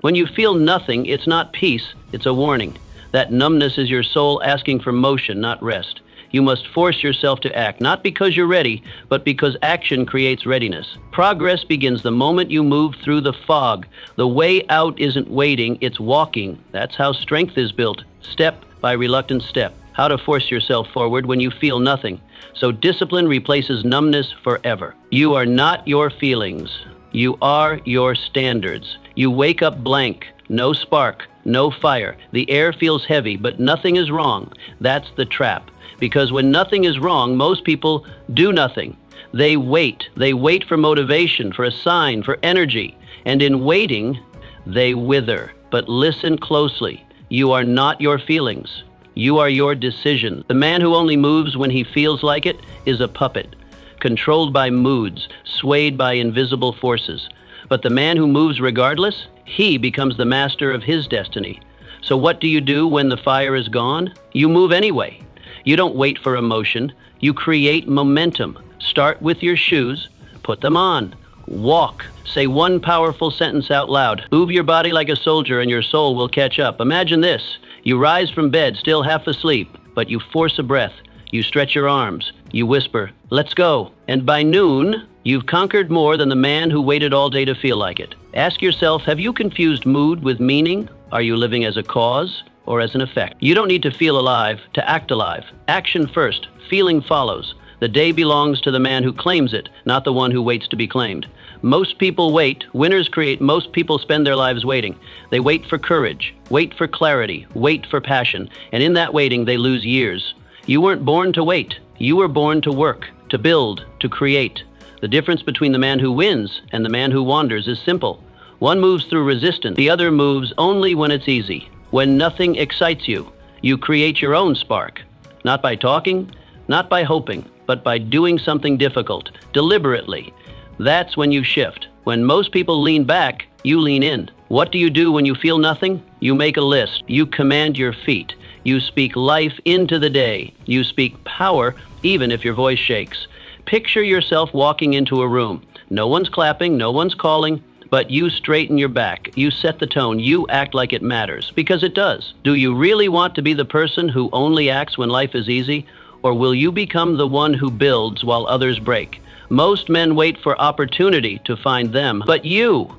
When you feel nothing, it's not peace, it's a warning. That numbness is your soul asking for motion, not rest. You must force yourself to act, not because you're ready, but because action creates readiness. Progress begins the moment you move through the fog. The way out isn't waiting, it's walking. That's how strength is built, step by reluctant step. How to force yourself forward when you feel nothing. So discipline replaces numbness forever. You are not your feelings. You are your standards. You wake up blank, no spark, no fire. The air feels heavy, but nothing is wrong. That's the trap. Because when nothing is wrong, most people do nothing. They wait. They wait for motivation, for a sign, for energy. And in waiting, they wither. But listen closely. You are not your feelings. You are your decision. The man who only moves when he feels like it is a puppet, controlled by moods, swayed by invisible forces. But the man who moves regardless, he becomes the master of his destiny. So what do you do when the fire is gone? You move anyway. You don't wait for emotion. You create momentum. Start with your shoes. Put them on. Walk. Say one powerful sentence out loud. Move your body like a soldier and your soul will catch up. Imagine this. You rise from bed, still half asleep, but you force a breath. You stretch your arms. You whisper, "Let's go." And by noon, you've conquered more than the man who waited all day to feel like it. Ask yourself, have you confused mood with meaning? Are you living as a cause or as an effect? You don't need to feel alive to act alive. Action first, feeling follows. The day belongs to the man who claims it, not the one who waits to be claimed. Most people wait. Winners create. Most people spend their lives waiting. They wait for courage, wait for clarity, wait for passion. And in that waiting, they lose years. You weren't born to wait. You were born to work, to build, to create. The difference between the man who wins and the man who wanders is simple. One moves through resistance. The other moves only when it's easy, when nothing excites you. You create your own spark, not by talking, not by hoping, but by doing something difficult, deliberately. That's when you shift. When most people lean back, you lean in. What do you do when you feel nothing? You make a list. You command your feet. You speak life into the day. You speak power, even if your voice shakes. Picture yourself walking into a room. No one's clapping, no one's calling, but you straighten your back. You set the tone. You act like it matters, because it does. Do you really want to be the person who only acts when life is easy? Or will you become the one who builds while others break? Most men wait for opportunity to find them, but you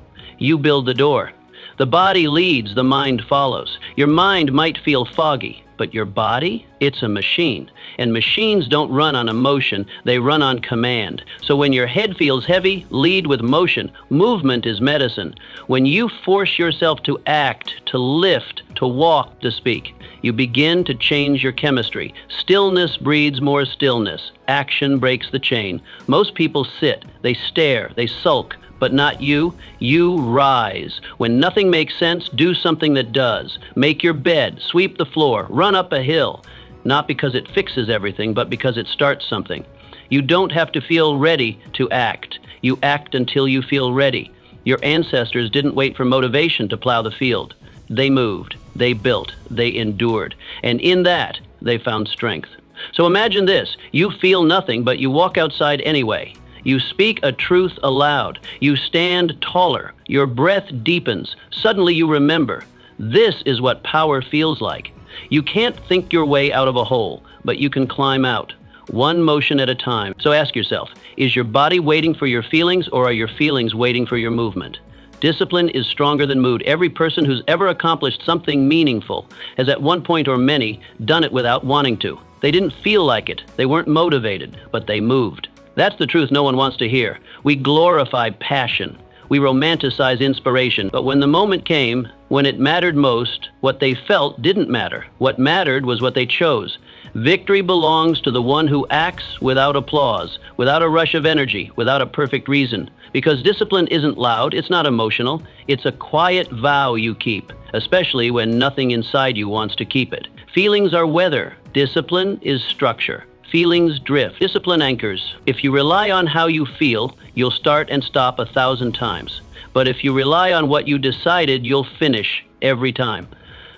build the door. The body leads, the mind follows. Your mind might feel foggy, but your body, it's a machine. And machines don't run on emotion, they run on command. So when your head feels heavy, lead with motion. Movement is medicine. When you force yourself to act, to lift, to walk, to speak, you begin to change your chemistry. Stillness breeds more stillness. Action breaks the chain. Most people sit, they stare, they sulk, but not you. You rise. When nothing makes sense, do something that does. Make your bed, sweep the floor, run up a hill. Not because it fixes everything, but because it starts something. You don't have to feel ready to act. You act until you feel ready. Your ancestors didn't wait for motivation to plow the field. They moved, they built, they endured. And in that, they found strength. So imagine this. You feel nothing, but you walk outside anyway. You speak a truth aloud. You stand taller. Your breath deepens. Suddenly you remember. This is what power feels like. You can't think your way out of a hole, but you can climb out, one motion at a time. So ask yourself, is your body waiting for your feelings, or are your feelings waiting for your movement? Discipline is stronger than mood. Every person who's ever accomplished something meaningful has at one point or many done it without wanting to. They didn't feel like it. They weren't motivated, but they moved. That's the truth no one wants to hear. We glorify passion. We romanticize inspiration. But when the moment came, when it mattered most, what they felt didn't matter. What mattered was what they chose. Victory belongs to the one who acts without applause, without a rush of energy, without a perfect reason. Because discipline isn't loud, it's not emotional, it's a quiet vow you keep, especially when nothing inside you wants to keep it. Feelings are weather. Discipline is structure. Feelings drift. Discipline anchors. If you rely on how you feel, you'll start and stop 1,000 times. But if you rely on what you decided, you'll finish every time.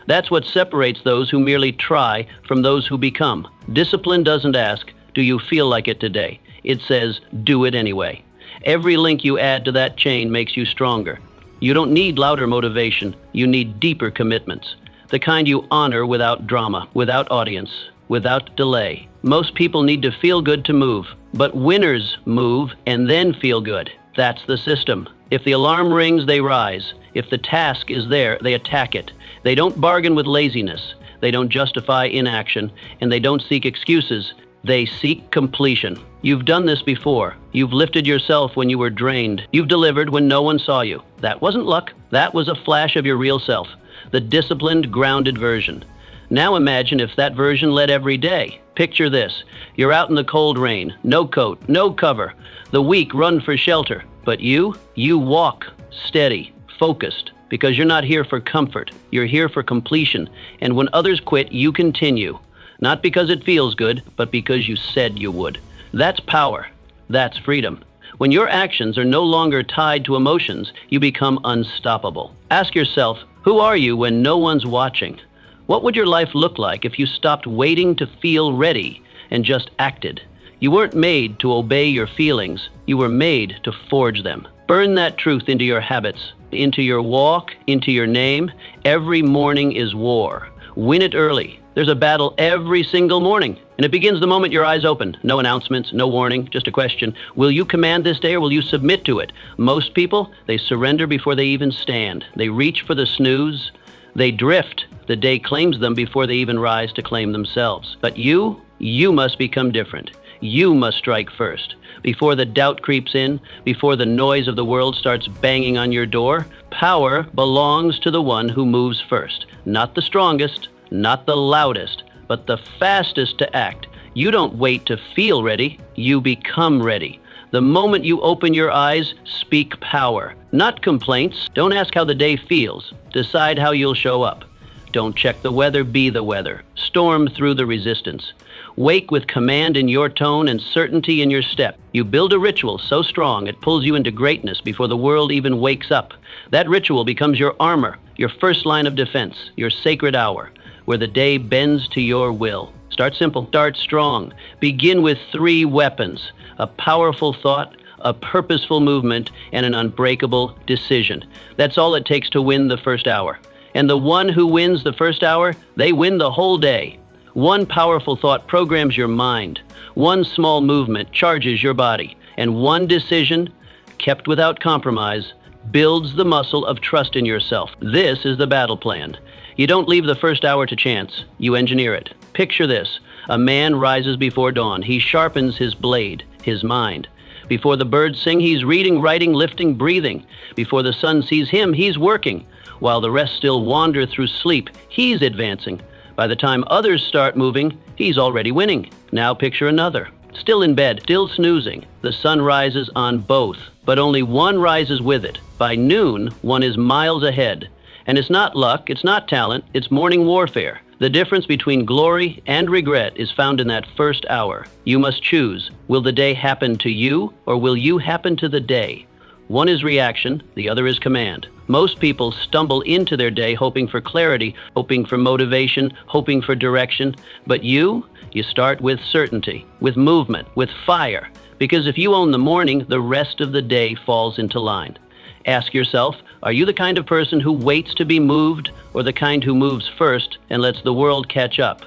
That's what separates those who merely try from those who become. Discipline doesn't ask, do you feel like it today? It says, do it anyway. Every link you add to that chain makes you stronger. You don't need louder motivation. You need deeper commitments. The kind you honor without drama, without audience, without delay. Most people need to feel good to move, but winners move and then feel good. That's the system. If the alarm rings, they rise. If the task is there, they attack it. They don't bargain with laziness. They don't justify inaction, and they don't seek excuses. They seek completion. You've done this before. You've lifted yourself when you were drained. You've delivered when no one saw you. That wasn't luck. That was a flash of your real self, the disciplined, grounded version. Now imagine if that version led every day. Picture this. You're out in the cold rain, no coat, no cover. The weak run for shelter. But you walk steady, focused, because you're not here for comfort. You're here for completion. And when others quit, you continue. Not because it feels good, but because you said you would. That's power. That's freedom. When your actions are no longer tied to emotions, you become unstoppable. Ask yourself, who are you when no one's watching? What would your life look like if you stopped waiting to feel ready and just acted? You weren't made to obey your feelings. You were made to forge them. Burn that truth into your habits, into your walk, into your name. Every morning is war. Win it early. There's a battle every single morning, and it begins the moment your eyes open. No announcements, no warning, just a question. Will you command this day or will you submit to it? Most people, they surrender before they even stand. They reach for the snooze. They drift. The day claims them before they even rise to claim themselves. But you must become different. You must strike first. Before the doubt creeps in, before the noise of the world starts banging on your door, power belongs to the one who moves first. Not the strongest, not the loudest, but the fastest to act. You don't wait to feel ready, you become ready. The moment you open your eyes, speak power. Not complaints. Don't ask how the day feels. Decide how you'll show up. Don't check the weather, be the weather. Storm through the resistance. Wake with command in your tone and certainty in your step. You build a ritual so strong it pulls you into greatness before the world even wakes up. That ritual becomes your armor, your first line of defense, your sacred hour, where the day bends to your will. Start simple, start strong. Begin with 3 weapons: a powerful thought, a purposeful movement, and an unbreakable decision. That's all it takes to win the first hour. And the one who wins the first hour, they win the whole day. One powerful thought programs your mind. One small movement charges your body. And one decision, kept without compromise, builds the muscle of trust in yourself. This is the battle plan. You don't leave the first hour to chance. You engineer it. Picture this. A man rises before dawn. He sharpens his blade, his mind. Before the birds sing, he's reading, writing, lifting, breathing. Before the sun sees him, he's working. While the rest still wander through sleep, he's advancing. By the time others start moving, he's already winning. Now picture another. Still in bed, still snoozing. The sun rises on both, but only one rises with it. By noon, one is miles ahead. And it's not luck, it's not talent, it's morning warfare. The difference between glory and regret is found in that first hour. You must choose. Will the day happen to you, or will you happen to the day? One is reaction, the other is command. Most people stumble into their day hoping for clarity, hoping for motivation, hoping for direction. But you start with certainty, with movement, with fire. Because if you own the morning, the rest of the day falls into line. Ask yourself, are you the kind of person who waits to be moved, or the kind who moves first and lets the world catch up?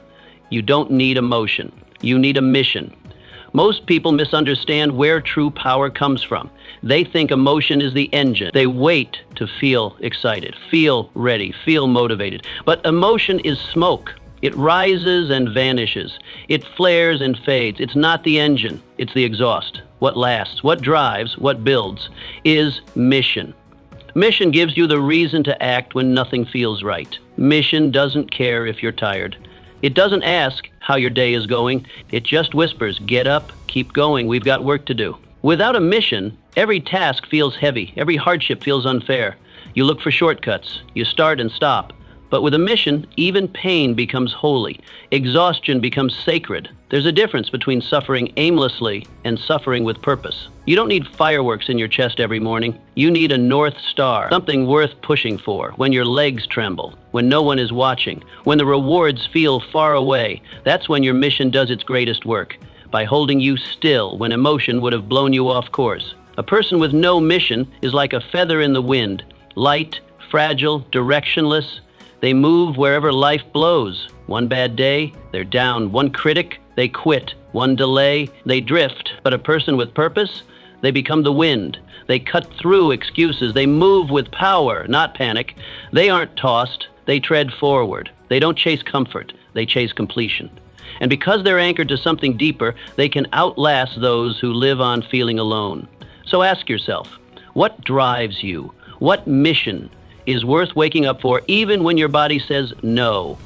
You don't need emotion. You need a mission. Most people misunderstand where true power comes from. They think emotion is the engine. They wait to feel excited, feel ready, feel motivated. But emotion is smoke. It rises and vanishes. It flares and fades. It's not the engine. It's the exhaust. What lasts, what drives, what builds is mission. Mission gives you the reason to act when nothing feels right. Mission doesn't care if you're tired. It doesn't ask how your day is going. It just whispers, get up, keep going, we've got work to do. Without a mission, every task feels heavy, every hardship feels unfair. You look for shortcuts, you start and stop. But with a mission, even pain becomes holy. Exhaustion becomes sacred. There's a difference between suffering aimlessly and suffering with purpose. You don't need fireworks in your chest every morning. You need a North Star, something worth pushing for when your legs tremble, when no one is watching, when the rewards feel far away. That's when your mission does its greatest work, by holding you still when emotion would have blown you off course. A person with no mission is like a feather in the wind. light, fragile, directionless. They move wherever life blows. One bad day, they're down. One critic, they quit. One delay, they drift. But a person with purpose, they become the wind. They cut through excuses. They move with power, not panic. They aren't tossed. They tread forward. They don't chase comfort. They chase completion. And because they're anchored to something deeper, they can outlast those who live on feeling alone. So ask yourself, what drives you? What mission is worth waking up for even when your body says no?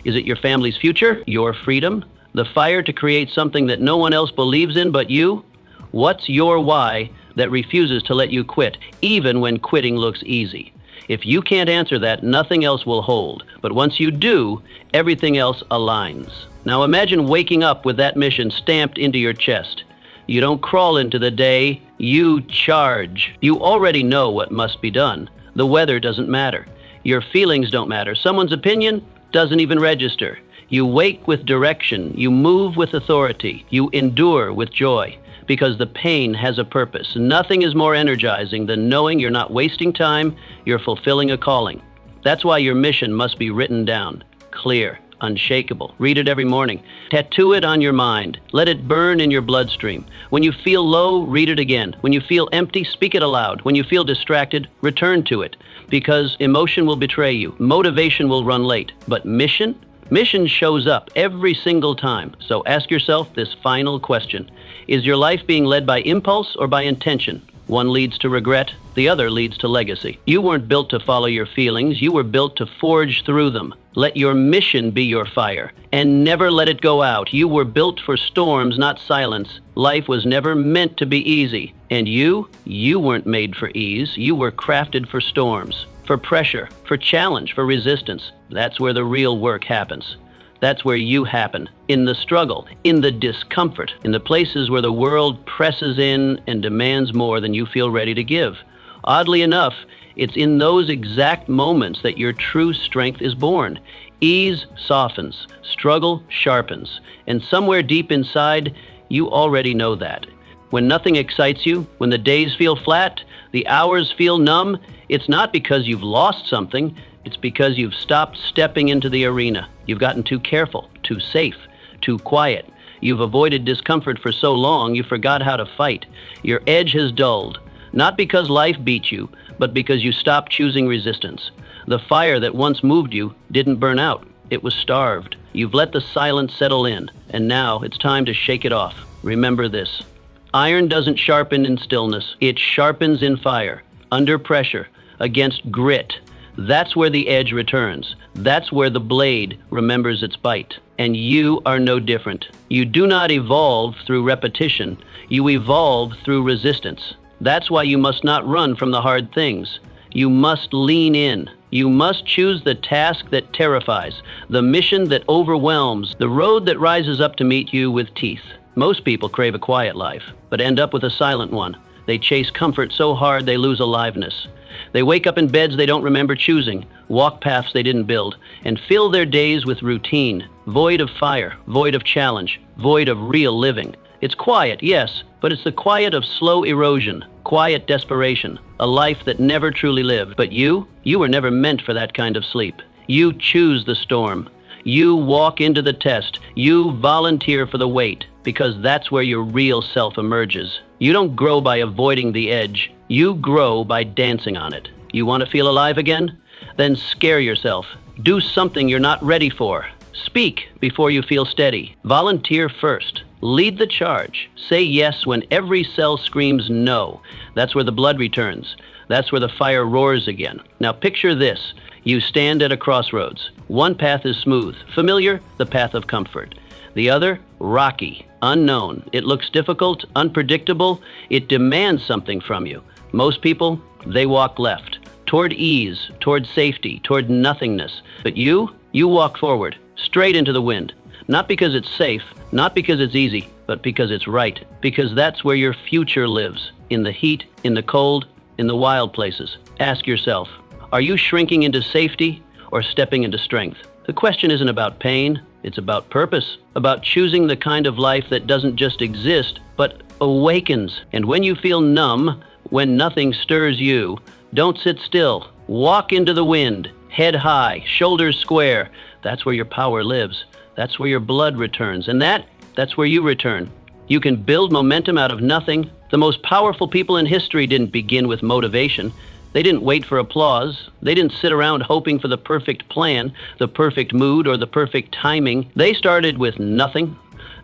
Is it your family's future, your freedom, the fire to create something that no one else believes in but you? What's your why that refuses to let you quit, even when quitting looks easy? If you can't answer that, nothing else will hold. But once you do, everything else aligns. Now imagine waking up with that mission stamped into your chest. You don't crawl into the day, you charge. You already know what must be done. The weather doesn't matter. Your feelings don't matter. Someone's opinion doesn't even register. You wake with direction. You move with authority. You endure with joy, because the pain has a purpose. Nothing is more energizing than knowing you're not wasting time, you're fulfilling a calling. That's why your mission must be written down, clear, unshakable. Read it every morning. Tattoo it on your mind. Let it burn in your bloodstream. When you feel low, read it again. When you feel empty, speak it aloud. When you feel distracted, return to it, because emotion will betray you. Motivation will run late. But mission? Mission shows up every single time. So ask yourself this final question. Is your life being led by impulse or by intention? One leads to regret, the other leads to legacy. You weren't built to follow your feelings, you were built to forge through them. Let your mission be your fire, and never let it go out. You were built for storms, not silence. Life was never meant to be easy. And you weren't made for ease. You were crafted for storms, for pressure, for challenge, for resistance. That's where the real work happens. That's where you happen, in the struggle, in the discomfort, in the places where the world presses in and demands more than you feel ready to give. Oddly enough, it's in those exact moments that your true strength is born. Ease softens, struggle sharpens, and somewhere deep inside, you already know that. When nothing excites you, when the days feel flat, the hours feel numb, it's not because you've lost something. It's because you've stopped stepping into the arena. You've gotten too careful, too safe, too quiet. You've avoided discomfort for so long, you forgot how to fight. Your edge has dulled, not because life beat you, but because you stopped choosing resistance. The fire that once moved you didn't burn out. It was starved. You've let the silence settle in, and now it's time to shake it off. Remember this. Iron doesn't sharpen in stillness. It sharpens in fire, under pressure, against grit. That's where the edge returns. That's where the blade remembers its bite. And you are no different. You do not evolve through repetition. You evolve through resistance. That's why you must not run from the hard things. You must lean in. You must choose the task that terrifies, the mission that overwhelms, the road that rises up to meet you with teeth. Most people crave a quiet life, but end up with a silent one. They chase comfort so hard they lose aliveness. They wake up in beds they don't remember choosing, walk paths they didn't build, and fill their days with routine, void of fire, void of challenge, void of real living. It's quiet, yes, but it's the quiet of slow erosion, quiet desperation, a life that never truly lived. But you were never meant for that kind of sleep. You choose the storm. You walk into the test. You volunteer for the wait, because that's where your real self emerges. You don't grow by avoiding the edge. You grow by dancing on it. You want to feel alive again? Then scare yourself. Do something you're not ready for. Speak before you feel steady. Volunteer first. Lead the charge. Say yes when every cell screams no. That's where the blood returns. That's where the fire roars again. Now picture this. You stand at a crossroads. One path is smooth, familiar, the path of comfort. The other, rocky, unknown. It looks difficult, unpredictable. It demands something from you. Most people, they walk left, toward ease, toward safety, toward nothingness. But you walk forward, straight into the wind. Not because it's safe, not because it's easy, but because it's right. Because that's where your future lives, in the heat, in the cold, in the wild places. Ask yourself, are you shrinking into safety or stepping into strength? The question isn't about pain, it's about purpose, about choosing the kind of life that doesn't just exist, but awakens. And when you feel numb, when nothing stirs you, don't sit still. Walk into the wind, head high, shoulders square. That's where your power lives. That's where your blood returns. And that's where you return. You can build momentum out of nothing. The most powerful people in history didn't begin with motivation. They didn't wait for applause. They didn't sit around hoping for the perfect plan, the perfect mood, or the perfect timing. They started with nothing,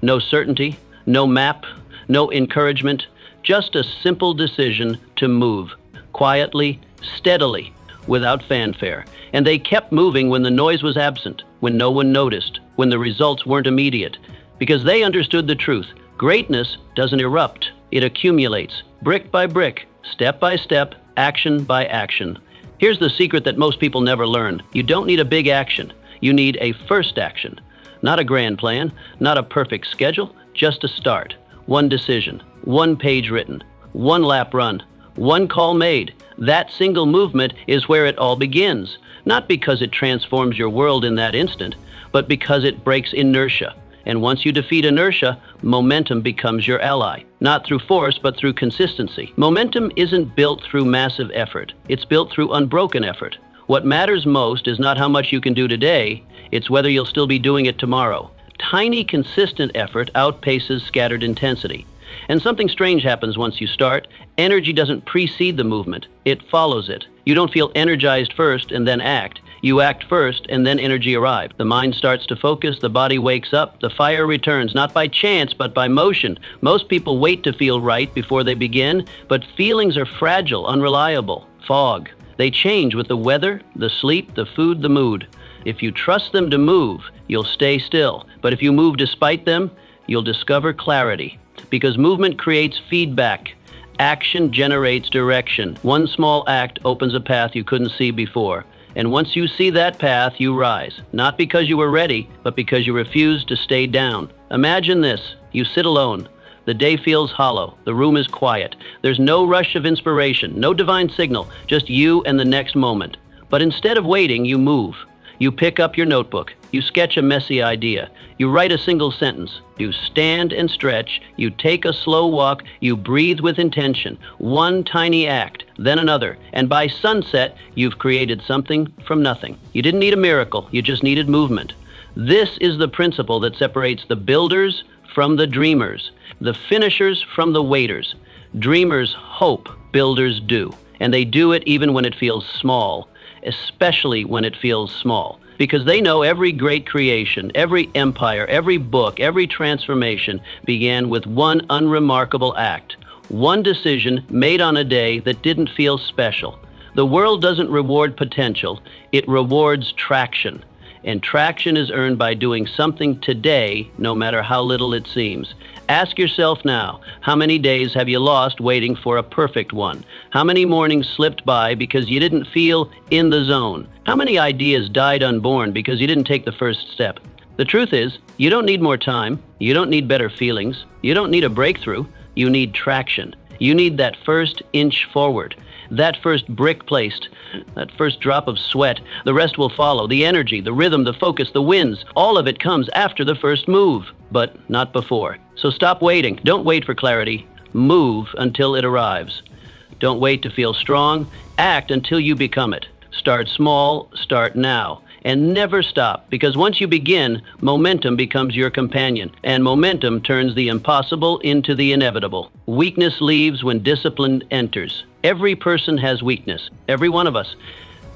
no certainty, no map, no encouragement, just a simple decision to move, quietly, steadily, without fanfare. And they kept moving when the noise was absent, when no one noticed, when the results weren't immediate, because they understood the truth. Greatness doesn't erupt. It accumulates, brick by brick, step by step, action by action. Here's the secret that most people never learn. You don't need a big action. You need a first action. Not a grand plan, not a perfect schedule, just a start. One decision, one page written, one lap run, one call made. That single movement is where it all begins. Not because it transforms your world in that instant, but because it breaks inertia. And once you defeat inertia, momentum becomes your ally. Not through force, but through consistency. Momentum isn't built through massive effort. It's built through unbroken effort. What matters most is not how much you can do today, it's whether you'll still be doing it tomorrow. Tiny, consistent effort outpaces scattered intensity. And something strange happens once you start. Energy doesn't precede the movement. It follows it. You don't feel energized first and then act. You act first, and then energy arrives. The mind starts to focus, the body wakes up, the fire returns, not by chance, but by motion. Most people wait to feel right before they begin, but feelings are fragile, unreliable. Fog. They change with the weather, the sleep, the food, the mood. If you trust them to move, you'll stay still. But if you move despite them, you'll discover clarity. Because movement creates feedback. Action generates direction. One small act opens a path you couldn't see before. And once you see that path, you rise. Not because you were ready, but because you refused to stay down. Imagine this. You sit alone. The day feels hollow. The room is quiet. There's no rush of inspiration, no divine signal, just you and the next moment. But instead of waiting, you move. You pick up your notebook. You sketch a messy idea. You write a single sentence. You stand and stretch. You take a slow walk. You breathe with intention. One tiny act, then another. And by sunset, you've created something from nothing. You didn't need a miracle. You just needed movement. This is the principle that separates the builders from the dreamers, the finishers from the waiters. Dreamers hope, builders do. And they do it even when it feels small. Especially when it feels small, because they know every great creation, every empire, every book, every transformation began with one unremarkable act, one decision made on a day that didn't feel special. The world doesn't reward potential, it rewards traction. And traction is earned by doing something today, no matter how little it seems. Ask yourself now, how many days have you lost waiting for a perfect one? How many mornings slipped by because you didn't feel in the zone? How many ideas died unborn because you didn't take the first step? The truth is, you don't need more time. You don't need better feelings. You don't need a breakthrough. You need traction. You need that first inch forward. That first brick placed, that first drop of sweat. The rest will follow. The energy, the rhythm, the focus, the wins, all of it comes after the first move, but not before. So stop waiting. Don't wait for clarity. Move until it arrives. Don't wait to feel strong. Act until you become it. Start small, start now. And never stop, because once you begin, momentum becomes your companion, and momentum turns the impossible into the inevitable. Weakness leaves when discipline enters. Every person has weakness, every one of us.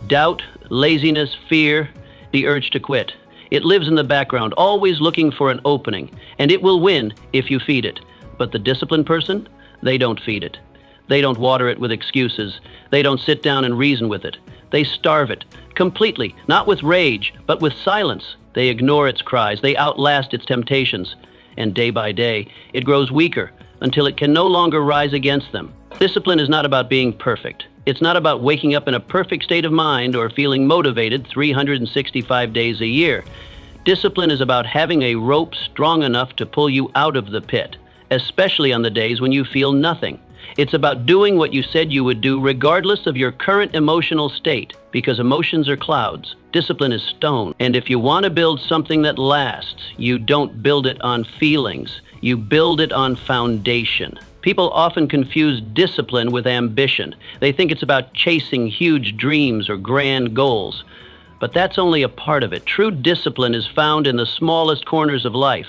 Doubt, laziness, fear, the urge to quit. It lives in the background, always looking for an opening, and it will win if you feed it. But the disciplined person, they don't feed it. They don't water it with excuses. They don't sit down and reason with it. They starve it completely, not with rage, but with silence. They ignore its cries. They outlast its temptations. And day by day, it grows weaker until it can no longer rise against them. Discipline is not about being perfect. It's not about waking up in a perfect state of mind or feeling motivated 365 days a year. Discipline is about having a rope strong enough to pull you out of the pit, especially on the days when you feel nothing. It's about doing what you said you would do regardless of your current emotional state, because emotions are clouds. Discipline is stone. And if you want to build something that lasts, you don't build it on feelings. You build it on foundation. People often confuse discipline with ambition. They think it's about chasing huge dreams or grand goals. But that's only a part of it. True discipline is found in the smallest corners of life.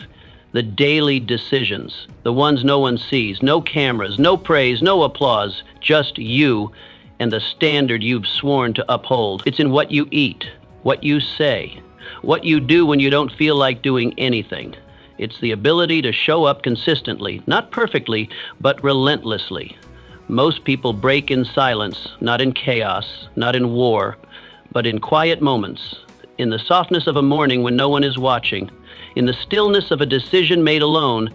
The daily decisions, the ones no one sees, no cameras, no praise, no applause, just you and the standard you've sworn to uphold. It's in what you eat, what you say, what you do when you don't feel like doing anything. It's the ability to show up consistently, not perfectly, but relentlessly. Most people break in silence, not in chaos, not in war, but in quiet moments, in the softness of a morning when no one is watching, in the stillness of a decision made alone.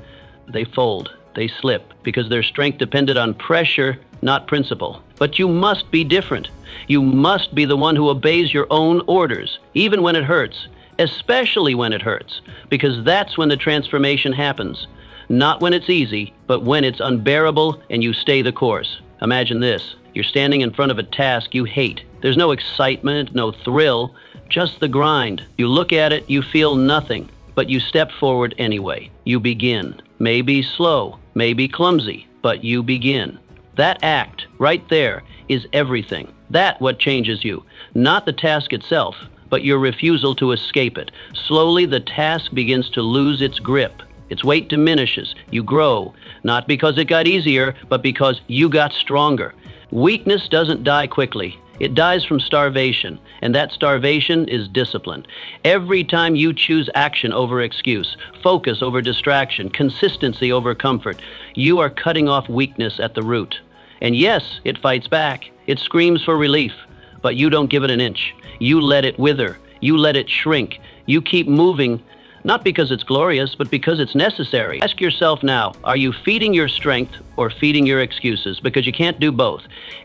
They fold, they slip, because their strength depended on pressure, not principle. But you must be different. You must be the one who obeys your own orders, even when it hurts, especially when it hurts, because that's when the transformation happens. Not when it's easy, but when it's unbearable and you stay the course. Imagine this. You're standing in front of a task you hate. There's no excitement, no thrill, just the grind. You look at it, you feel nothing, but you step forward anyway. You begin. Maybe slow, maybe clumsy, but you begin. That act right there is everything. That's what changes you, not the task itself, but your refusal to escape it. Slowly, the task begins to lose its grip. Its weight diminishes. You grow, not because it got easier, but because you got stronger. Weakness doesn't die quickly. It dies from starvation, and that starvation is discipline. Every time you choose action over excuse, focus over distraction, consistency over comfort, you are cutting off weakness at the root. And yes, it fights back. It screams for relief, but you don't give it an inch. You let it wither. You let it shrink. You keep moving, not because it's glorious, but because it's necessary. Ask yourself now, are you feeding your strength or feeding your excuses? Because you can't do both.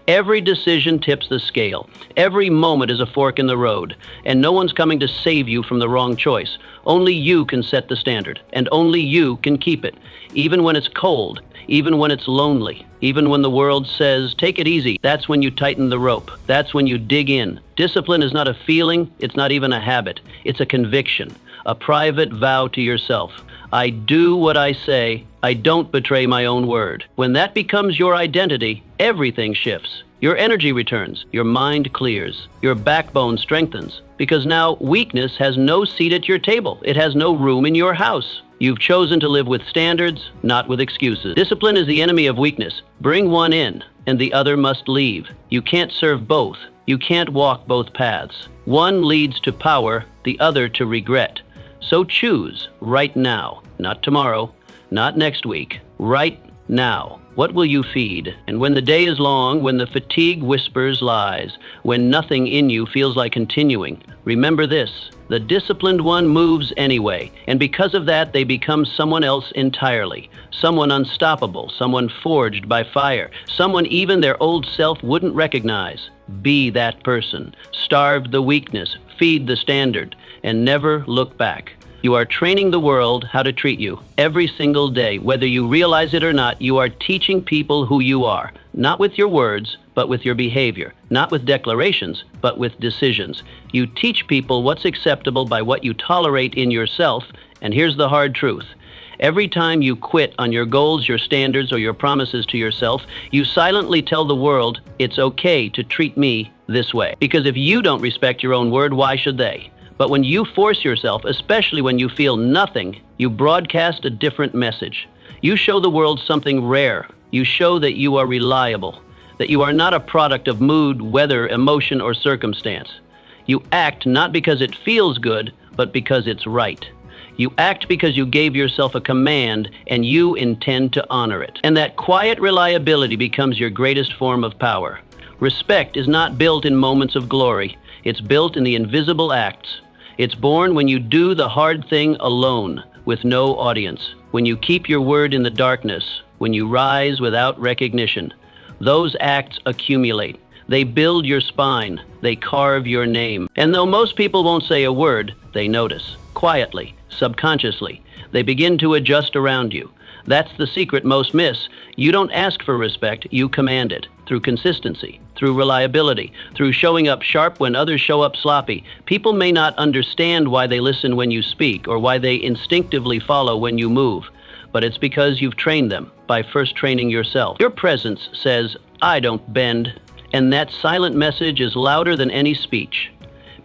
Every decision tips the scale. Every moment is a fork in the road, and no one's coming to save you from the wrong choice. Only you can set the standard, and only you can keep it, even when it's cold, even when it's lonely, even when the world says, take it easy. That's when you tighten the rope. That's when you dig in. Discipline is not a feeling. It's not even a habit. It's a conviction. A private vow to yourself. I do what I say. I don't betray my own word. When that becomes your identity, everything shifts. Your energy returns. Your mind clears. Your backbone strengthens. Because now weakness has no seat at your table. It has no room in your house. You've chosen to live with standards, not with excuses. Discipline is the enemy of weakness. Bring one in, and the other must leave. You can't serve both. You can't walk both paths. One leads to power, the other to regret. So choose right now, not tomorrow, not next week, right now. What will you feed? And when the day is long, when the fatigue whispers lies, when nothing in you feels like continuing, remember this: the disciplined one moves anyway, and because of that, they become someone else entirely, someone unstoppable, someone forged by fire, someone even their old self wouldn't recognize. Be that person. Starve the weakness, feed the standard, and never look back. You are training the world how to treat you every single day. Whether you realize it or not, you are teaching people who you are, not with your words, but with your behavior, not with declarations, but with decisions. You teach people what's acceptable by what you tolerate in yourself, and here's the hard truth. Every time you quit on your goals, your standards, or your promises to yourself, you silently tell the world it's okay to treat me this way. Because if you don't respect your own word, why should they? But when you force yourself, especially when you feel nothing, you broadcast a different message. You show the world something rare. You show that you are reliable, that you are not a product of mood, weather, emotion, or circumstance. You act not because it feels good, but because it's right. You act because you gave yourself a command and you intend to honor it. And that quiet reliability becomes your greatest form of power. Respect is not built in moments of glory. It's built in the invisible acts. It's born when you do the hard thing alone, with no audience, when you keep your word in the darkness, when you rise without recognition. Those acts accumulate. They build your spine. They carve your name. And though most people won't say a word, they notice. Quietly, subconsciously, they begin to adjust around you. That's the secret most miss. You don't ask for respect, you command it. Through consistency, through reliability, through showing up sharp when others show up sloppy. People may not understand why they listen when you speak or why they instinctively follow when you move. but it's because you've trained them by first training yourself. Your presence says, "I don't bend," and that silent message is louder than any speech.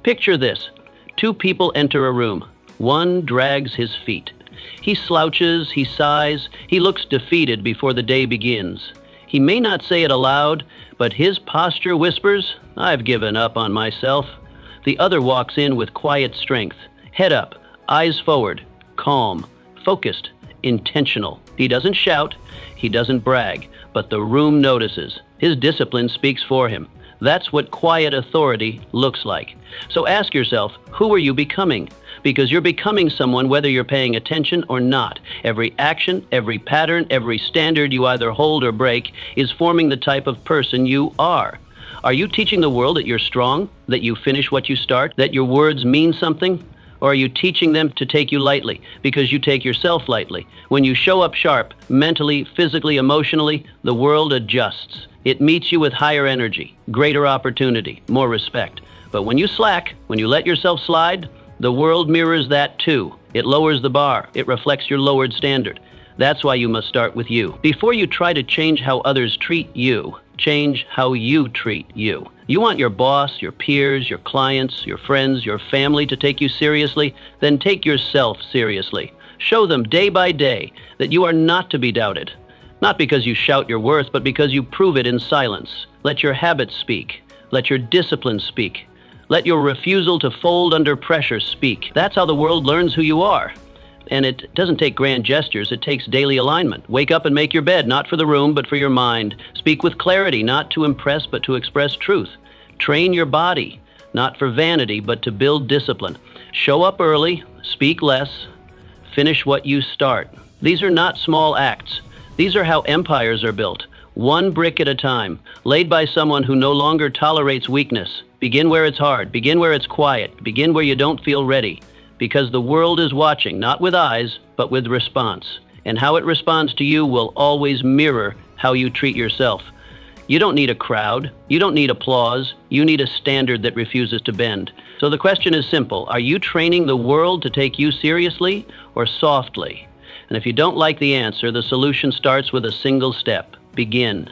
Picture this. Two people enter a room. One drags his feet. He slouches, he sighs, he looks defeated before the day begins. He may not say it aloud, but his posture whispers, "I've given up on myself." The other walks in with quiet strength, head up, eyes forward, calm, focused, intentional. He doesn't shout, he doesn't brag, but the room notices. His discipline speaks for him. That's what quiet authority looks like. So ask yourself, who are you becoming? Because you're becoming someone whether you're paying attention or not. Every action, every pattern, every standard you either hold or break is forming the type of person you are. Are you teaching the world that you're strong, that you finish what you start, that your words mean something? Or are you teaching them to take you lightly because you take yourself lightly? When you show up sharp, mentally, physically, emotionally, the world adjusts. It meets you with higher energy, greater opportunity, more respect. But when you slack, when you let yourself slide, the world mirrors that too. It lowers the bar. It reflects your lowered standard. That's why you must start with you. Before you try to change how others treat you, change how you treat you. You want your boss, your peers, your clients, your friends, your family to take you seriously? Then take yourself seriously. Show them day by day that you are not to be doubted. Not because you shout your worth, but because you prove it in silence. Let your habits speak. Let your discipline speak. Let your refusal to fold under pressure speak. That's how the world learns who you are. And it doesn't take grand gestures, it takes daily alignment. Wake up and make your bed, not for the room, but for your mind. Speak with clarity, not to impress, but to express truth. Train your body, not for vanity, but to build discipline. Show up early, speak less, finish what you start. These are not small acts. These are how empires are built, one brick at a time, laid by someone who no longer tolerates weakness. Begin where it's hard, begin where it's quiet, begin where you don't feel ready. Because the world is watching, not with eyes, but with response. And how it responds to you will always mirror how you treat yourself. You don't need a crowd. You don't need applause. You need a standard that refuses to bend. So the question is simple. Are you training the world to take you seriously or softly? And if you don't like the answer, the solution starts with a single step. Begin.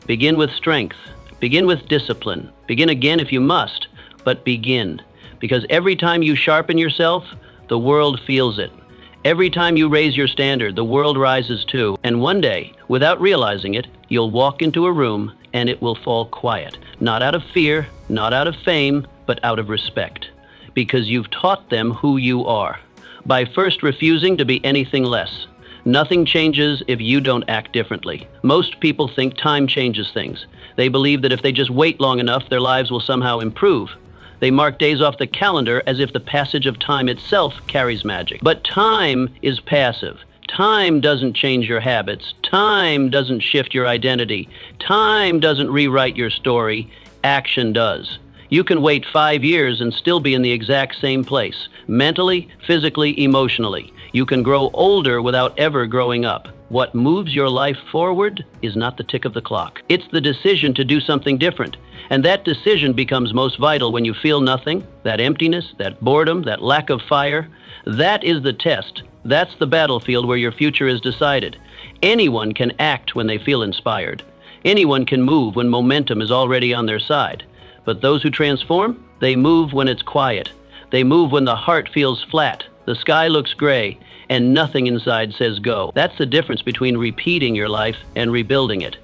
Begin with strength. Begin with discipline. Begin again if you must, but begin. Because every time you sharpen yourself, the world feels it. Every time you raise your standard, the world rises too. And one day, without realizing it, you'll walk into a room and it will fall quiet. Not out of fear, not out of fame, but out of respect. Because you've taught them who you are. By first refusing to be anything less. Nothing changes if you don't act differently. Most people think time changes things. They believe that if they just wait long enough, their lives will somehow improve. They mark days off the calendar as if the passage of time itself carries magic. But time is passive. Time doesn't change your habits. Time doesn't shift your identity. Time doesn't rewrite your story. Action does. You can wait 5 years and still be in the exact same place, mentally, physically, emotionally. You can grow older without ever growing up. What moves your life forward is not the tick of the clock. It's the decision to do something different. And that decision becomes most vital when you feel nothing, that emptiness, that boredom, that lack of fire. That is the test. That's the battlefield where your future is decided. Anyone can act when they feel inspired. Anyone can move when momentum is already on their side. But those who transform, they move when it's quiet. They move when the heart feels flat, the sky looks gray, and nothing inside says go. That's the difference between repeating your life and rebuilding it.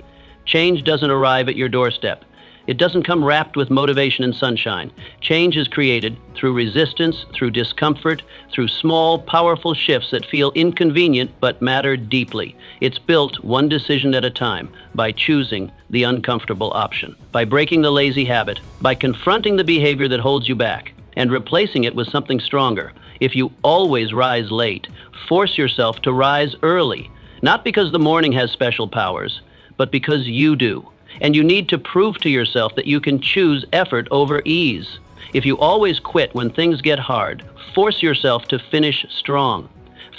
Change doesn't arrive at your doorstep. It doesn't come wrapped with motivation and sunshine. Change is created through resistance, through discomfort, through small, powerful shifts that feel inconvenient but matter deeply. It's built one decision at a time by choosing the uncomfortable option, by breaking the lazy habit, by confronting the behavior that holds you back, and replacing it with something stronger. If you always rise late, force yourself to rise early, not because the morning has special powers, but because you do. And you need to prove to yourself that you can choose effort over ease. If you always quit when things get hard, force yourself to finish strong.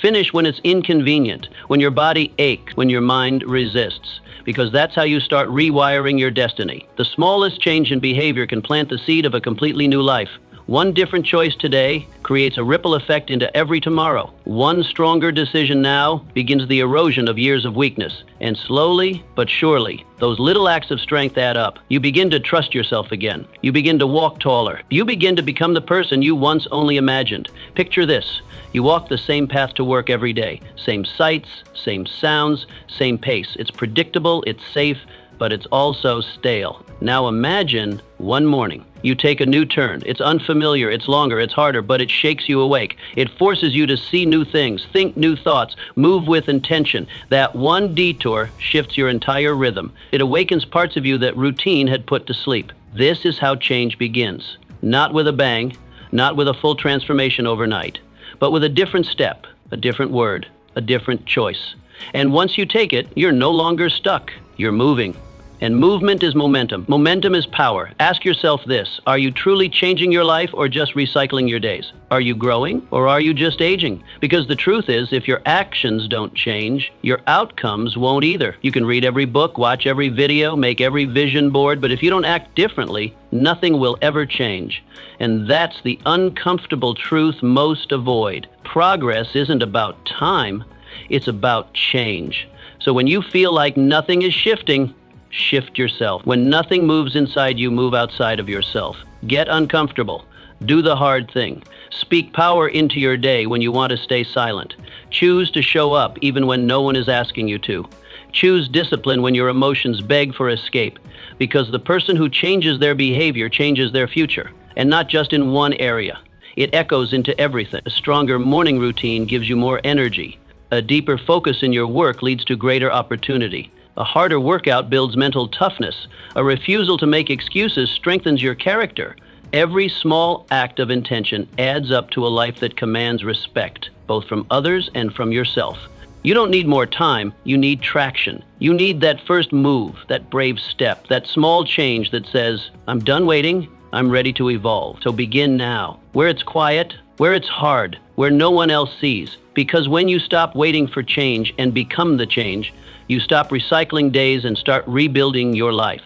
Finish when it's inconvenient, when your body aches, when your mind resists, because that's how you start rewiring your destiny. The smallest change in behavior can plant the seed of a completely new life, One different choice today creates a ripple effect into every tomorrow. One stronger decision now begins the erosion of years of weakness. And slowly but surely, those little acts of strength add up. You begin to trust yourself again. You begin to walk taller. You begin to become the person you once only imagined. Picture this. You walk the same path to work every day. Same sights, same sounds, same pace. It's predictable, it's safe, but it's also stale. Now imagine one morning you take a new turn. It's unfamiliar, it's longer, it's harder, but it shakes you awake. It forces you to see new things, think new thoughts, move with intention. That one detour shifts your entire rhythm. It awakens parts of you that routine had put to sleep. This is how change begins. Not with a bang, not with a full transformation overnight, but with a different step, a different word, a different choice. And once you take it, you're no longer stuck. You're moving. And movement is momentum. Momentum is power. Ask yourself this: are you truly changing your life or just recycling your days? Are you growing or are you just aging? Because the truth is, if your actions don't change, your outcomes won't either. You can read every book, watch every video, make every vision board, but if you don't act differently, nothing will ever change. And that's the uncomfortable truth most avoid. Progress isn't about time, it's about change. So when you feel like nothing is shifting, shift yourself. When nothing moves inside you, move outside of yourself. Get uncomfortable. Do the hard thing. Speak power into your day when you want to stay silent. Choose to show up even when no one is asking you to. Choose discipline when your emotions beg for escape, because the person who changes their behavior changes their future, and not just in one area. It echoes into everything. A stronger morning routine gives you more energy. A deeper focus in your work leads to greater opportunity. A harder workout builds mental toughness. A refusal to make excuses strengthens your character. Every small act of intention adds up to a life that commands respect, both from others and from yourself. You don't need more time, you need traction. You need that first move, that brave step, that small change that says, I'm done waiting, I'm ready to evolve. So begin now, where it's quiet, where it's hard, where no one else sees. Because when you stop waiting for change and become the change, you stop recycling days and start rebuilding your life.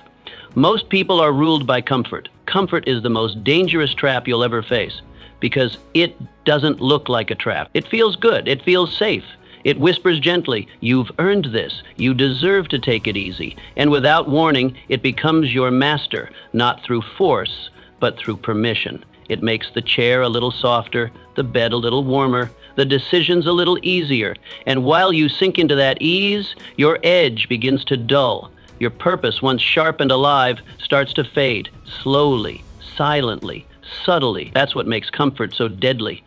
Most people are ruled by comfort. Comfort is the most dangerous trap you'll ever face because it doesn't look like a trap. It feels good. It feels safe. It whispers gently, you've earned this. You deserve to take it easy. And without warning, it becomes your master, not through force, but through permission. It makes the chair a little softer, the bed a little warmer, the decisions a little easier. And while you sink into that ease, your edge begins to dull. Your purpose, once sharp and alive, starts to fade, slowly, silently, subtly. That's what makes comfort so deadly.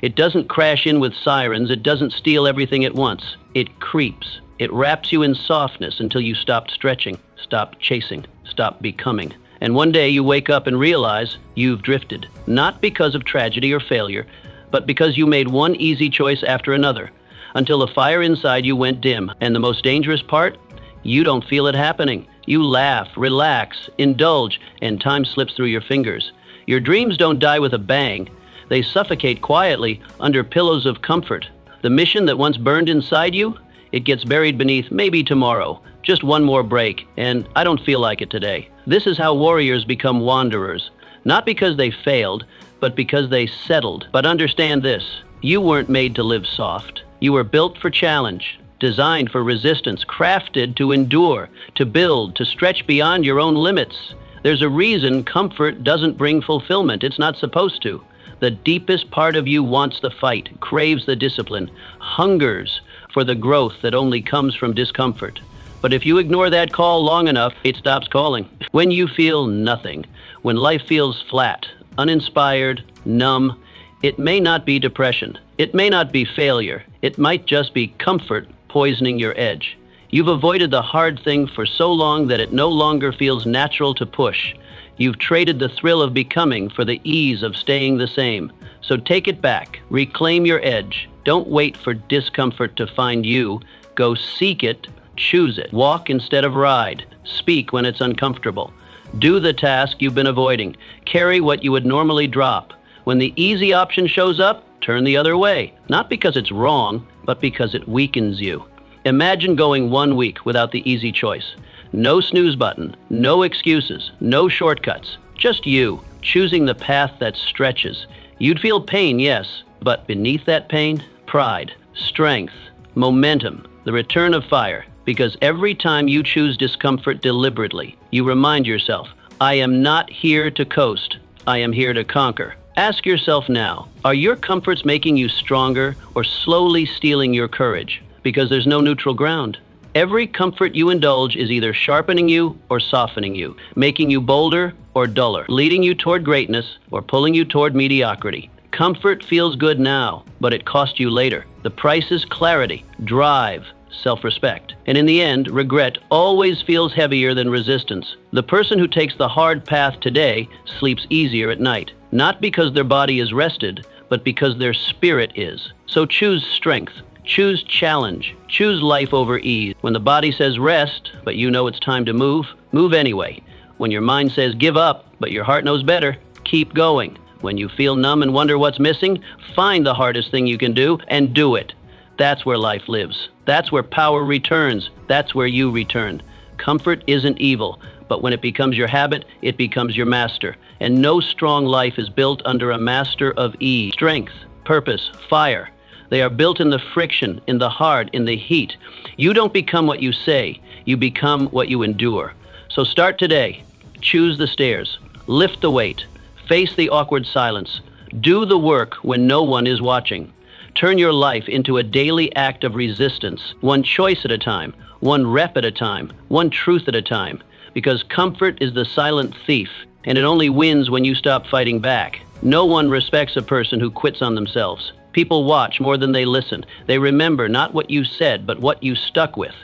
It doesn't crash in with sirens. It doesn't steal everything at once. It creeps. It wraps you in softness until you stop stretching, stop chasing, stop becoming. And one day you wake up and realize you've drifted, not because of tragedy or failure, but because you made one easy choice after another, until the fire inside you went dim. And the most dangerous part? You don't feel it happening. You laugh, relax, indulge, and time slips through your fingers. Your dreams don't die with a bang. They suffocate quietly under pillows of comfort. The mission that once burned inside you, it gets buried beneath maybe tomorrow. Just one more break, and I don't feel like it today. This is how warriors become wanderers. Not because they failed, but because they settled. But understand this, you weren't made to live soft. You were built for challenge, designed for resistance, crafted to endure, to build, to stretch beyond your own limits. There's a reason comfort doesn't bring fulfillment. It's not supposed to. The deepest part of you wants the fight, craves the discipline, hungers for the growth that only comes from discomfort. But if you ignore that call long enough, it stops calling. When you feel nothing, when life feels flat, uninspired, numb, it may not be depression. It may not be failure. It might just be comfort poisoning your edge. You've avoided the hard thing for so long that it no longer feels natural to push. You've traded the thrill of becoming for the ease of staying the same. So take it back. Reclaim your edge. Don't wait for discomfort to find you. Go seek it. Choose it. Walk instead of ride. Speak when it's uncomfortable. Do the task you've been avoiding. Carry what you would normally drop. When the easy option shows up, turn the other way. Not because it's wrong, but because it weakens you. Imagine going 1 week without the easy choice. No snooze button, no excuses, no shortcuts. Just you, choosing the path that stretches. You'd feel pain, yes, but beneath that pain, pride, strength, momentum, the return of fire. Because every time you choose discomfort deliberately, you remind yourself, I am not here to coast. I am here to conquer. Ask yourself now, are your comforts making you stronger or slowly stealing your courage? Because there's no neutral ground. Every comfort you indulge is either sharpening you or softening you, making you bolder or duller, leading you toward greatness or pulling you toward mediocrity. Comfort feels good now, but it costs you later. The price is clarity, drive, self-respect. And in the end, regret always feels heavier than resistance. The person who takes the hard path today sleeps easier at night, not because their body is rested, but because their spirit is. So choose strength. Choose challenge. Choose life over ease. When the body says rest, but you know it's time to move, move anyway. When your mind says give up, but your heart knows better, keep going. When you feel numb and wonder what's missing, find the hardest thing you can do and do it. That's where life lives. That's where power returns. That's where you return. Comfort isn't evil, but when it becomes your habit, it becomes your master. And no strong life is built under a master of ease. Strength, purpose, fire. They are built in the friction, in the hard, in the heat. You don't become what you say. You become what you endure. So start today. Choose the stairs. Lift the weight. Face the awkward silence. Do the work when no one is watching. Turn your life into a daily act of resistance, one choice at a time, one rep at a time, one truth at a time. Because comfort is the silent thief, and it only wins when you stop fighting back. No one respects a person who quits on themselves. People watch more than they listen. They remember not what you said, but what you stuck with.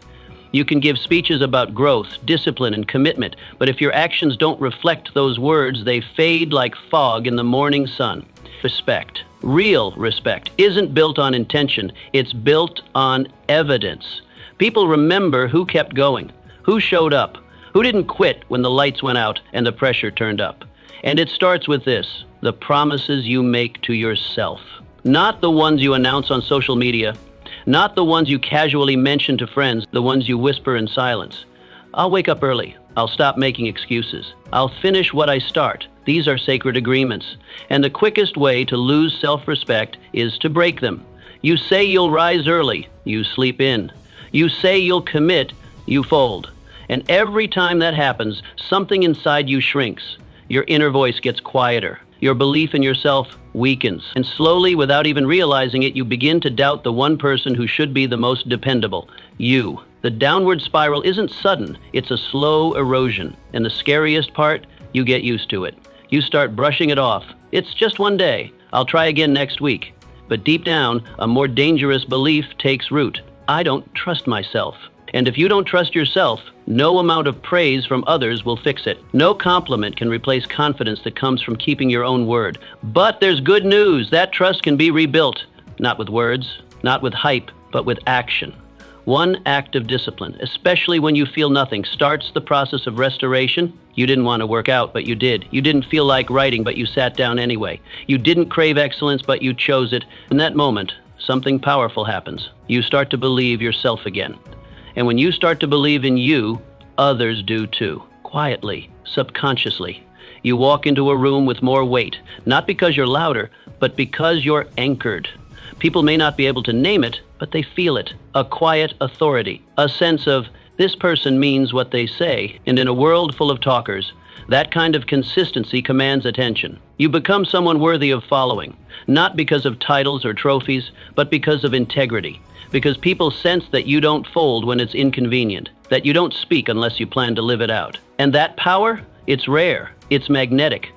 You can give speeches about growth, discipline, and commitment, but if your actions don't reflect those words, they fade like fog in the morning sun. Respect, real respect, isn't built on intention. It's built on evidence. People remember who kept going, who showed up, who didn't quit when the lights went out and the pressure turned up. And it starts with this, the promises you make to yourself. Not the ones you announce on social media, not the ones you casually mention to friends, the ones you whisper in silence. I'll wake up early. I'll stop making excuses. I'll finish what I start. These are sacred agreements. And the quickest way to lose self-respect is to break them. You say you'll rise early, you sleep in. You say you'll commit, you fold. And every time that happens, something inside you shrinks. Your inner voice gets quieter. Your belief in yourself weakens. And slowly, without even realizing it, you begin to doubt the one person who should be the most dependable, you. The downward spiral isn't sudden, it's a slow erosion. And the scariest part, you get used to it. You start brushing it off. It's just one day. I'll try again next week. But deep down, a more dangerous belief takes root. I don't trust myself. And if you don't trust yourself, no amount of praise from others will fix it. No compliment can replace confidence that comes from keeping your own word. But there's good news. That trust can be rebuilt. Not with words, not with hype, but with action. One act of discipline, especially when you feel nothing, starts the process of restoration. You didn't want to work out, but you did. You didn't feel like writing, but you sat down anyway. You didn't crave excellence, but you chose it. In that moment, something powerful happens. You start to believe yourself again. And when you start to believe in you, others do too. Quietly, subconsciously. You walk into a room with more weight, not because you're louder, but because you're anchored. People may not be able to name it, but they feel it. A quiet authority, a sense of, this person means what they say. And in a world full of talkers, that kind of consistency commands attention. You become someone worthy of following, not because of titles or trophies, but because of integrity. Because people sense that you don't fold when it's inconvenient, that you don't speak unless you plan to live it out. And that power, it's rare, it's magnetic,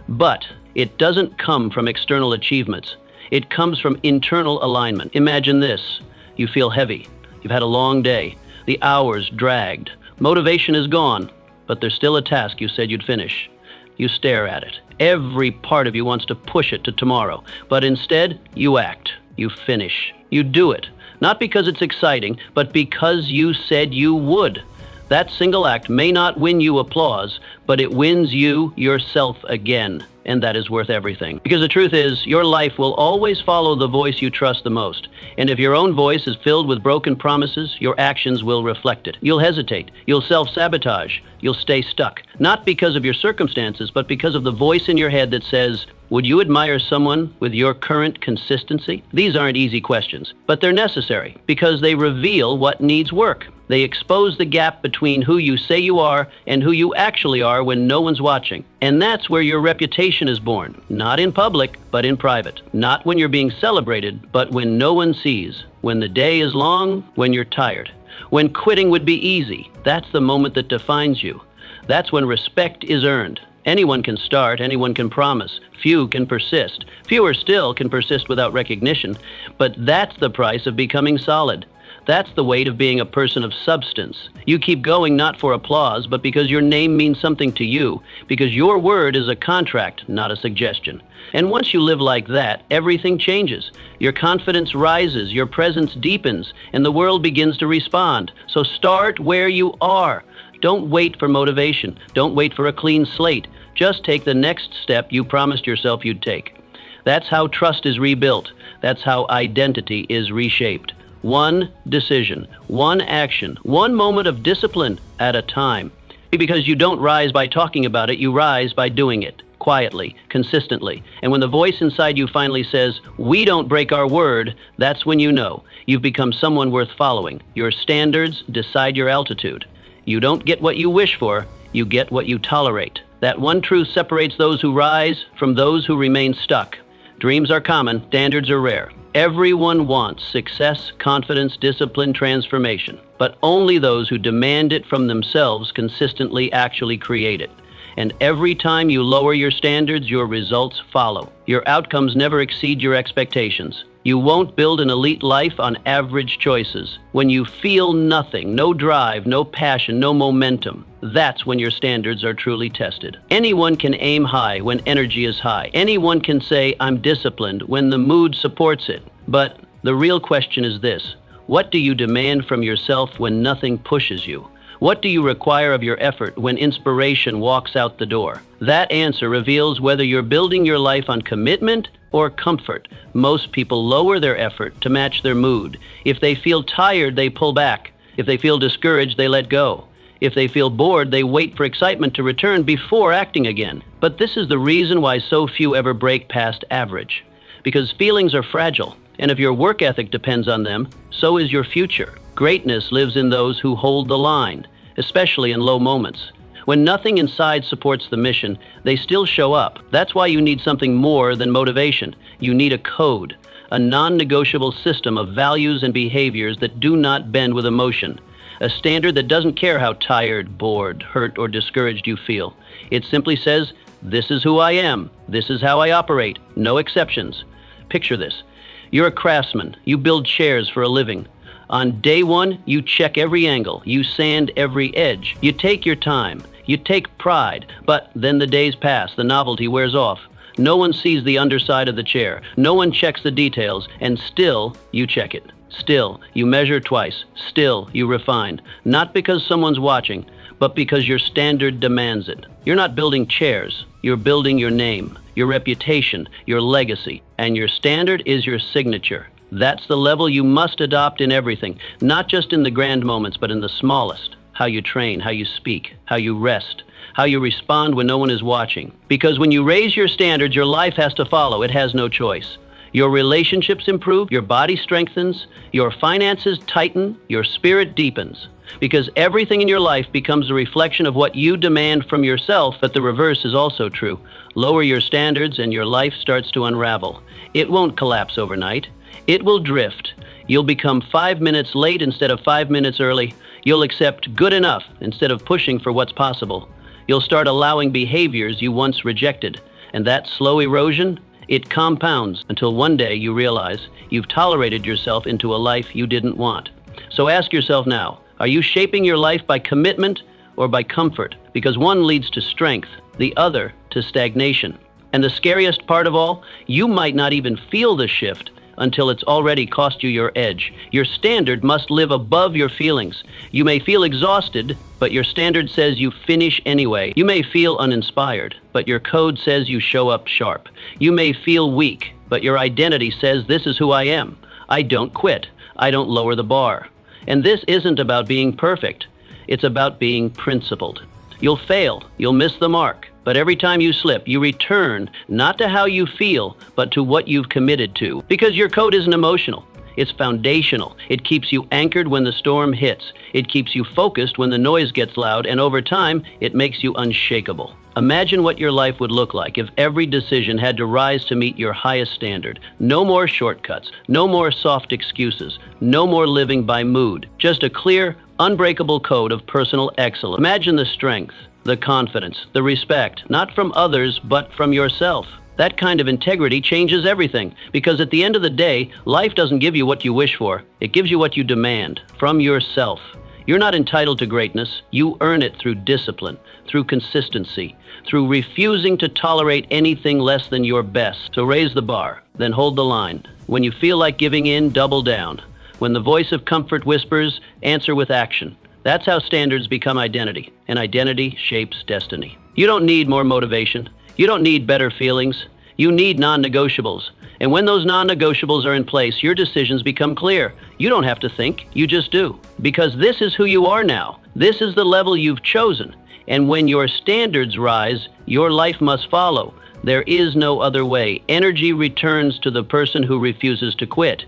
but it doesn't come from external achievements. It comes from internal alignment. Imagine this. You feel heavy. You've had a long day. The hours dragged. Motivation is gone, but there's still a task you said you'd finish. You stare at it. Every part of you wants to push it to tomorrow, but instead, you act. You finish. You do it. Not because it's exciting, but because you said you would. That single act may not win you applause, but but it wins you yourself again. And that is worth everything. Because the truth is, your life will always follow the voice you trust the most. And if your own voice is filled with broken promises, your actions will reflect it. You'll hesitate. You'll self-sabotage. You'll stay stuck. Not because of your circumstances, but because of the voice in your head that says, would you admire someone with your current consistency? These aren't easy questions, but they're necessary because they reveal what needs work. They expose the gap between who you say you are and who you actually are when no one's watching. And that's where your reputation is born. Not in public, but in private. Not when you're being celebrated, but when no one sees. When the day is long, when you're tired. When quitting would be easy. That's the moment that defines you. That's when respect is earned. Anyone can start, anyone can promise. Few can persist. Fewer still can persist without recognition. But that's the price of becoming solid. That's the weight of being a person of substance. You keep going not for applause, but because your name means something to you, because your word is a contract, not a suggestion. And once you live like that, everything changes. Your confidence rises, your presence deepens, and the world begins to respond. So start where you are. Don't wait for motivation. Don't wait for a clean slate. Just take the next step you promised yourself you'd take. That's how trust is rebuilt. That's how identity is reshaped. One decision, one action, one moment of discipline at a time. Because you don't rise by talking about it, you rise by doing it, quietly, consistently. And when the voice inside you finally says, we don't break our word, that's when you know you've become someone worth following. Your standards decide your altitude. You don't get what you wish for, you get what you tolerate. That one truth separates those who rise from those who remain stuck. Dreams are common, standards are rare. Everyone wants success, confidence, discipline, transformation, but only those who demand it from themselves consistently actually create it. And every time you lower your standards, your results follow. Your outcomes never exceed your expectations. You won't build an elite life on average choices. When you feel nothing, no drive, no passion, no momentum, that's when your standards are truly tested. Anyone can aim high when energy is high. Anyone can say, I'm disciplined, when the mood supports it. But the real question is this: what do you demand from yourself when nothing pushes you? What do you require of your effort when inspiration walks out the door? That answer reveals whether you're building your life on commitment or comfort. Most people lower their effort to match their mood. If they feel tired, they pull back. If they feel discouraged, they let go. If they feel bored, they wait for excitement to return before acting again. But this is the reason why so few ever break past average. Because feelings are fragile, and if your work ethic depends on them, so is your future. Greatness lives in those who hold the line, especially in low moments. When nothing inside supports the mission, they still show up. That's why you need something more than motivation. You need a code, a non-negotiable system of values and behaviors that do not bend with emotion. A standard that doesn't care how tired, bored, hurt, or discouraged you feel. It simply says, this is who I am. This is how I operate. No exceptions. Picture this. You're a craftsman. You build chairs for a living. On day one, you check every angle. You sand every edge. You take your time. You take pride. But then the days pass. The novelty wears off. No one sees the underside of the chair. No one checks the details. And still, you check it. Still, you measure twice. Still, you refine. Not because someone's watching, but because your standard demands it. You're not building chairs. You're building your name, your reputation, your legacy. And your standard is your signature. That's the level you must adopt in everything, not just in the grand moments, but in the smallest. How you train, how you speak, how you rest, how you respond when no one is watching. Because when you raise your standards, your life has to follow. It has no choice. Your relationships improve, your body strengthens, your finances tighten, your spirit deepens. Because everything in your life becomes a reflection of what you demand from yourself, but the reverse is also true. Lower your standards and your life starts to unravel. It won't collapse overnight. It will drift. You'll become 5 minutes late instead of 5 minutes early. You'll accept good enough instead of pushing for what's possible. You'll start allowing behaviors you once rejected. And that slow erosion, it compounds until one day you realize you've tolerated yourself into a life you didn't want. So ask yourself now, are you shaping your life by commitment or by comfort? Because one leads to strength, the other to stagnation. And the scariest part of all, you might not even feel the shift until it's already cost you your edge. Your standard must live above your feelings. You may feel exhausted, but your standard says you finish anyway. You may feel uninspired, but your code says you show up sharp. You may feel weak, but your identity says this is who I am. I don't quit. I don't lower the bar. And this isn't about being perfect. It's about being principled. You'll fail. You'll miss the mark. But every time you slip, you return not to how you feel, but to what you've committed to. Because your code isn't emotional. It's foundational. It keeps you anchored when the storm hits. It keeps you focused when the noise gets loud, and over time, it makes you unshakable. Imagine what your life would look like if every decision had to rise to meet your highest standard. No more shortcuts, no more soft excuses, no more living by mood. Just a clear, unbreakable code of personal excellence. Imagine the strength, the confidence, the respect, not from others, but from yourself. That kind of integrity changes everything, because at the end of the day, life doesn't give you what you wish for. It gives you what you demand from yourself. You're not entitled to greatness. You earn it through discipline, through consistency, through refusing to tolerate anything less than your best. So raise the bar, then hold the line. When you feel like giving in, double down. When the voice of comfort whispers, answer with action. That's how standards become identity, and identity shapes destiny. You don't need more motivation. You don't need better feelings. You need non-negotiables. And when those non-negotiables are in place, your decisions become clear. You don't have to think, you just do. Because this is who you are now. This is the level you've chosen. And when your standards rise, your life must follow. There is no other way. Energy returns to the person who refuses to quit.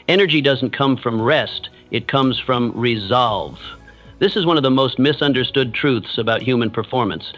Energy doesn't come from rest. It comes from resolve. This is one of the most misunderstood truths about human performance.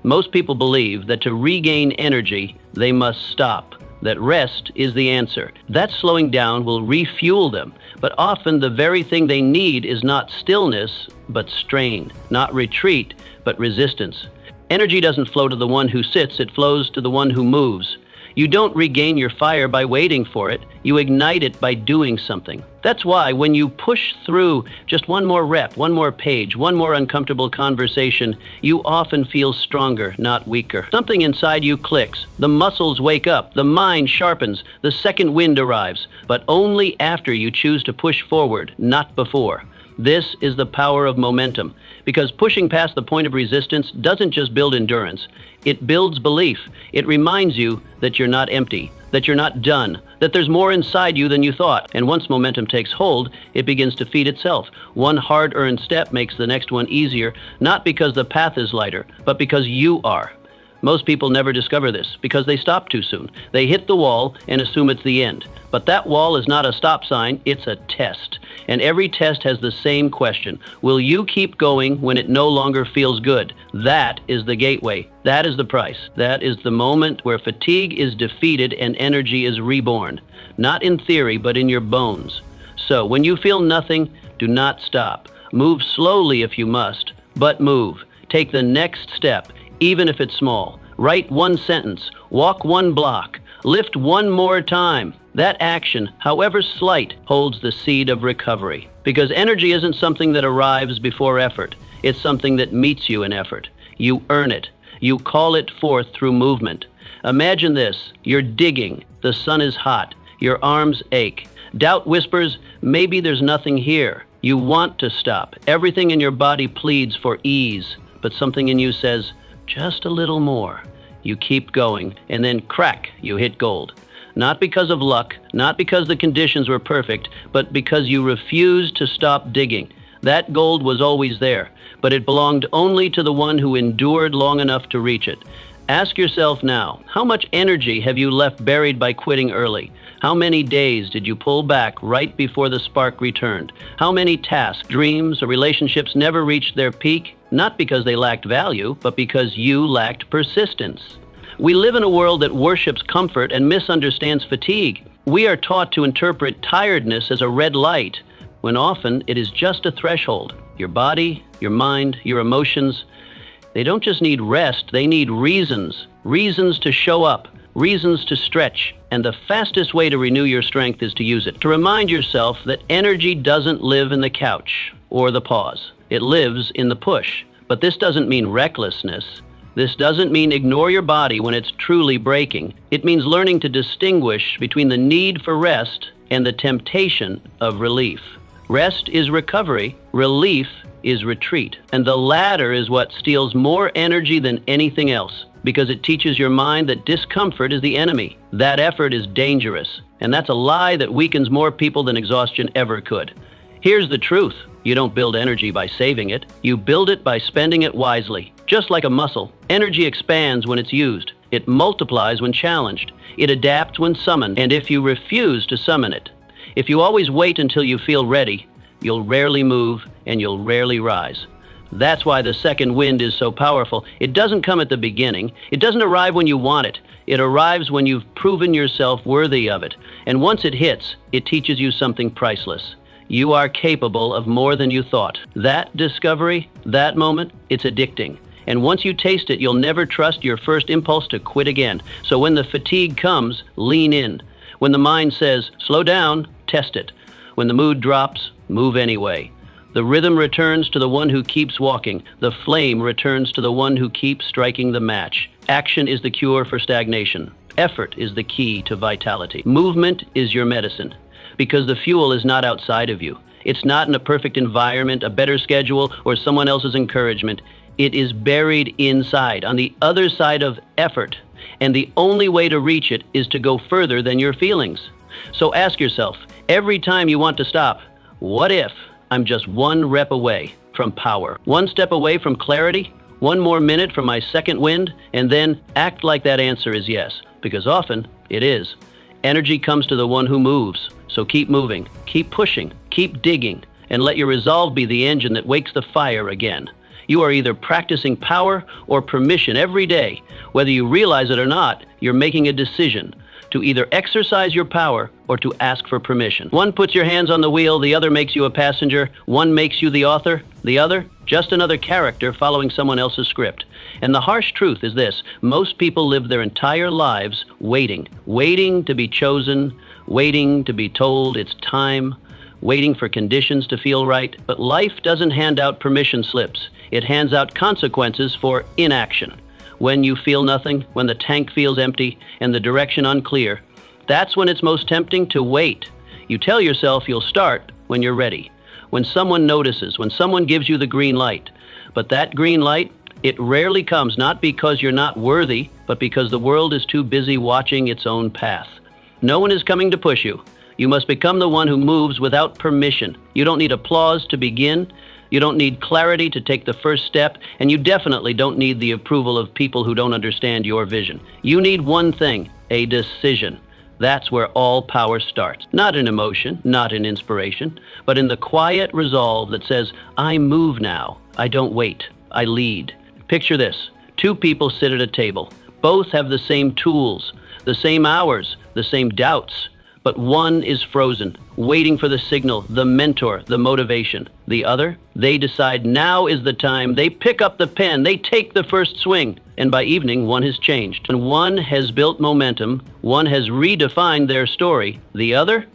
Most people believe that to regain energy, they must stop, that rest is the answer. That slowing down will refuel them, but often the very thing they need is not stillness, but strain, not retreat, but resistance. Energy doesn't flow to the one who sits, it flows to the one who moves. You don't regain your fire by waiting for it, you ignite it by doing something. That's why when you push through just one more rep, one more page, one more uncomfortable conversation, you often feel stronger, not weaker. Something inside you clicks, the muscles wake up, the mind sharpens, the second wind arrives, but only after you choose to push forward, not before. This is the power of momentum, because pushing past the point of resistance doesn't just build endurance, it builds belief. It reminds you that you're not empty, that you're not done, that there's more inside you than you thought. And once momentum takes hold, it begins to feed itself. One hard-earned step makes the next one easier, not because the path is lighter, but because you are. Most people never discover this because they stop too soon. They hit the wall and assume it's the end. But that wall is not a stop sign, it's a test. And every test has the same question. Will you keep going when it no longer feels good? That is the gateway. That is the price. That is the moment where fatigue is defeated and energy is reborn. Not in theory, but in your bones. So when you feel nothing, do not stop. Move slowly if you must, but move. Take the next step, even if it's small. Write one sentence, walk one block, lift one more time. That action, however slight, holds the seed of recovery. Because energy isn't something that arrives before effort. It's something that meets you in effort. You earn it. You call it forth through movement. Imagine this. You're digging. The sun is hot. Your arms ache. Doubt whispers, maybe there's nothing here. You want to stop. Everything in your body pleads for ease. But something in you says, just a little more. You keep going, and then crack, you hit gold. Not because of luck, not because the conditions were perfect, but because you refused to stop digging. That gold was always there, but it belonged only to the one who endured long enough to reach it. Ask yourself now, how much energy have you left buried by quitting early? How many days did you pull back right before the spark returned? How many tasks, dreams, or relationships never reached their peak? Not because they lacked value, but because you lacked persistence. We live in a world that worships comfort and misunderstands fatigue. We are taught to interpret tiredness as a red light, when often it is just a threshold. Your body, your mind, your emotions, they don't just need rest, they need reasons. Reasons to show up, reasons to stretch. And the fastest way to renew your strength is to use it. To remind yourself that energy doesn't live in the couch or the pause. It lives in the push. But this doesn't mean recklessness. This doesn't mean ignore your body when it's truly breaking. It means learning to distinguish between the need for rest and the temptation of relief. Rest is recovery, relief is retreat. And the latter is what steals more energy than anything else, because it teaches your mind that discomfort is the enemy. That effort is dangerous, and that's a lie that weakens more people than exhaustion ever could. Here's the truth. You don't build energy by saving it. You build it by spending it wisely. Just like a muscle, energy expands when it's used. It multiplies when challenged. It adapts when summoned. And if you refuse to summon it, if you always wait until you feel ready, you'll rarely move and you'll rarely rise. That's why the second wind is so powerful. It doesn't come at the beginning. It doesn't arrive when you want it. It arrives when you've proven yourself worthy of it. And once it hits, it teaches you something priceless. You are capable of more than you thought. That discovery, that moment, it's addicting. And once you taste it, you'll never trust your first impulse to quit again. So when the fatigue comes, lean in. When the mind says, slow down, test it. When the mood drops, move anyway. The rhythm returns to the one who keeps walking. The flame returns to the one who keeps striking the match. Action is the cure for stagnation. Effort is the key to vitality. Movement is your medicine, because the fuel is not outside of you. It's not in a perfect environment, a better schedule, or someone else's encouragement. It is buried inside, on the other side of effort. And the only way to reach it is to go further than your feelings. So ask yourself, every time you want to stop, what if I'm just one rep away from power? One step away from clarity? One more minute from my second wind? And then act like that answer is yes, because often it is. Energy comes to the one who moves. So keep moving, keep pushing, keep digging, and let your resolve be the engine that wakes the fire again. You are either practicing power or permission every day. Whether you realize it or not, you're making a decision to either exercise your power or to ask for permission. One puts your hands on the wheel, the other makes you a passenger. One makes you the author, the other, just another character following someone else's script. And the harsh truth is this: most people live their entire lives waiting to be chosen, waiting to be told it's time, waiting for conditions to feel right. But life doesn't hand out permission slips. It hands out consequences for inaction. When you feel nothing, when the tank feels empty and the direction unclear, that's when it's most tempting to wait. You tell yourself you'll start when you're ready, when someone notices, when someone gives you the green light. But that green light, it rarely comes, not because you're not worthy, but because the world is too busy watching its own path. No one is coming to push you. You must become the one who moves without permission. You don't need applause to begin. You don't need clarity to take the first step, and you definitely don't need the approval of people who don't understand your vision. You need one thing: a decision. That's where all power starts. Not in emotion, not in inspiration, but in the quiet resolve that says, I move now. I don't wait. I lead. Picture this. Two people sit at a table. Both have the same tools, the same hours, the same doubts. But one is frozen, waiting for the signal, the mentor, the motivation. The other, they decide now is the time. They pick up the pen, they take the first swing. And by evening, one has changed. And one has built momentum, one has redefined their story. The other,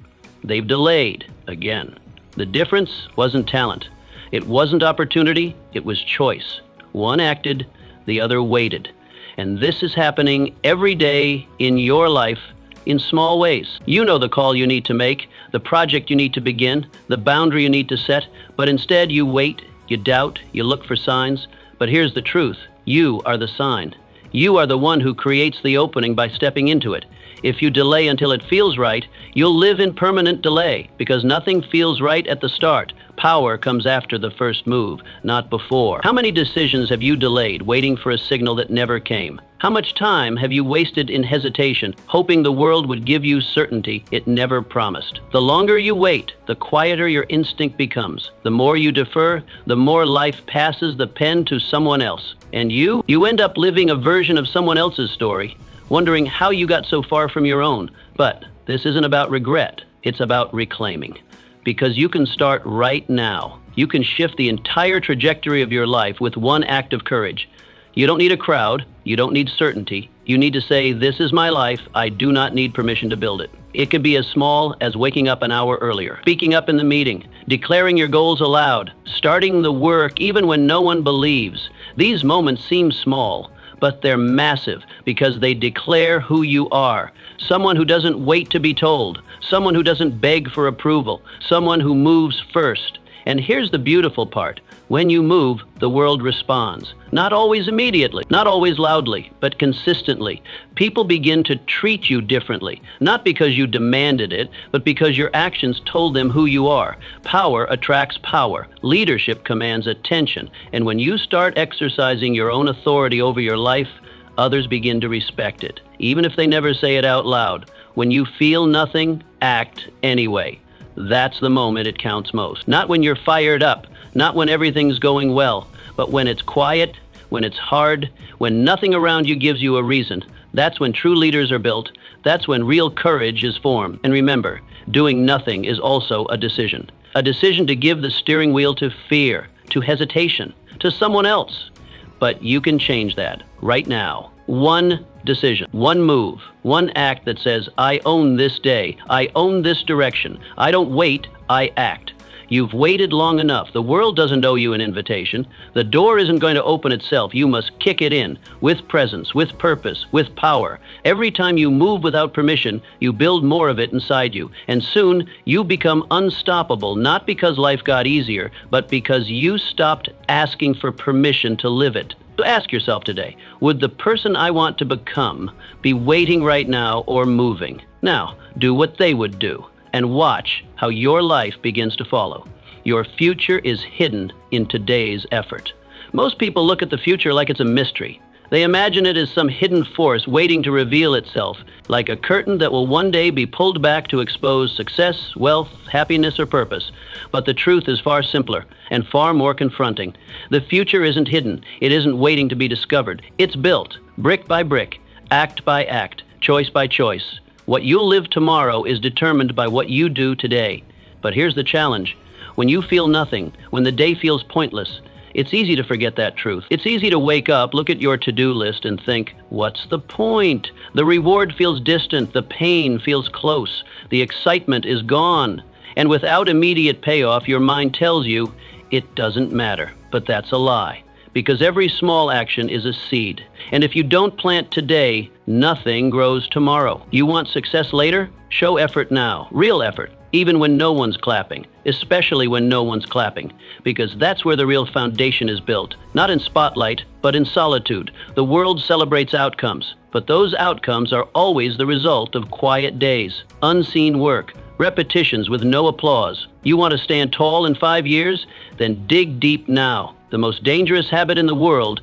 they've delayed again. The difference wasn't talent. It wasn't opportunity, it was choice. One acted, the other waited. And this is happening every day in your life, in small ways. You know the call you need to make, the project you need to begin, the boundary you need to set, but instead you wait, you doubt, you look for signs. But here's the truth: you are the sign. You are the one who creates the opening by stepping into it. If you delay until it feels right, you'll live in permanent delay, because nothing feels right at the start. Power comes after the first move, not before. How many decisions have you delayed, waiting for a signal that never came? How much time have you wasted in hesitation, hoping the world would give you certainty it never promised? The longer you wait, the quieter your instinct becomes. The more you defer, the more life passes the pen to someone else. And you end up living a version of someone else's story, wondering how you got so far from your own. But this isn't about regret, it's about reclaiming. Because you can start right now. You can shift the entire trajectory of your life with one act of courage. You don't need a crowd, you don't need certainty. You need to say, this is my life, I do not need permission to build it. It can be as small as waking up an hour earlier, speaking up in the meeting, declaring your goals aloud, starting the work even when no one believes. These moments seem small, but they're massive because they declare who you are. Someone who doesn't wait to be told, someone who doesn't beg for approval, someone who moves first. And here's the beautiful part. When you move, the world responds. Not always immediately, not always loudly, but consistently. People begin to treat you differently, not because you demanded it, but because your actions told them who you are. Power attracts power. Leadership commands attention. And when you start exercising your own authority over your life, others begin to respect it, even if they never say it out loud. When you feel nothing, act anyway. That's the moment it counts most. Not when you're fired up, not when everything's going well, but when it's quiet, when it's hard, when nothing around you gives you a reason. That's when true leaders are built. That's when real courage is formed. And remember, doing nothing is also a decision. A decision to give the steering wheel to fear, to hesitation, to someone else. But you can change that right now. One decision, one move, one act that says, I own this day, I own this direction. I don't wait, I act. You've waited long enough. The world doesn't owe you an invitation. The door isn't going to open itself. You must kick it in with presence, with purpose, with power. Every time you move without permission, you build more of it inside you. And soon you become unstoppable, not because life got easier, but because you stopped asking for permission to live it. So ask yourself today, would the person I want to become be waiting right now or moving? Now, do what they would do and watch how your life begins to follow. Your future is hidden in today's effort. Most people look at the future like it's a mystery. They imagine it as some hidden force waiting to reveal itself, like a curtain that will one day be pulled back to expose success, wealth, happiness, or purpose. But the truth is far simpler and far more confronting. The future isn't hidden. It isn't waiting to be discovered. It's built, brick by brick, act by act, choice by choice. What you'll live tomorrow is determined by what you do today. But here's the challenge. When you feel nothing, when the day feels pointless, it's easy to forget that truth. It's easy to wake up, look at your to-do list, and think, what's the point? The reward feels distant, the pain feels close, the excitement is gone. And without immediate payoff, your mind tells you, it doesn't matter. But that's a lie. Because every small action is a seed. And if you don't plant today, nothing grows tomorrow. You want success later? Show effort now, real effort, even when no one's clapping, especially when no one's clapping, because that's where the real foundation is built, not in spotlight, but in solitude. The world celebrates outcomes, but those outcomes are always the result of quiet days, unseen work, repetitions with no applause. You want to stand tall in 5 years? Then dig deep now. The most dangerous habit in the world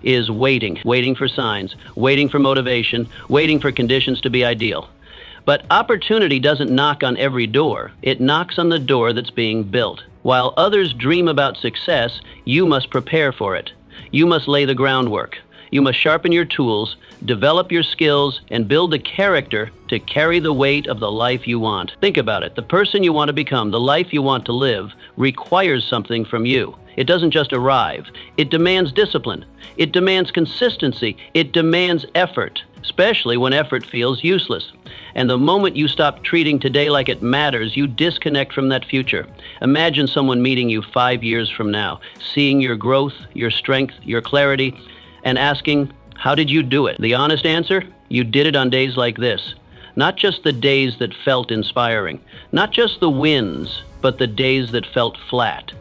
is waiting for signs, waiting for motivation, waiting for conditions to be ideal. But opportunity doesn't knock on every door. It knocks on the door that's being built. While others dream about success, you must prepare for it. You must lay the groundwork. You must sharpen your tools, develop your skills, and build the character to carry the weight of the life you want. Think about it. The person you want to become, the life you want to live, requires something from you. It doesn't just arrive. It demands discipline. It demands consistency. It demands effort, especially when effort feels useless. And the moment you stop treating today like it matters, you disconnect from that future. Imagine someone meeting you 5 years from now, seeing your growth, your strength, your clarity, and asking, how did you do it? The honest answer? You did it on days like this. Not just the days that felt inspiring. Not just the wins, but the days that felt flat.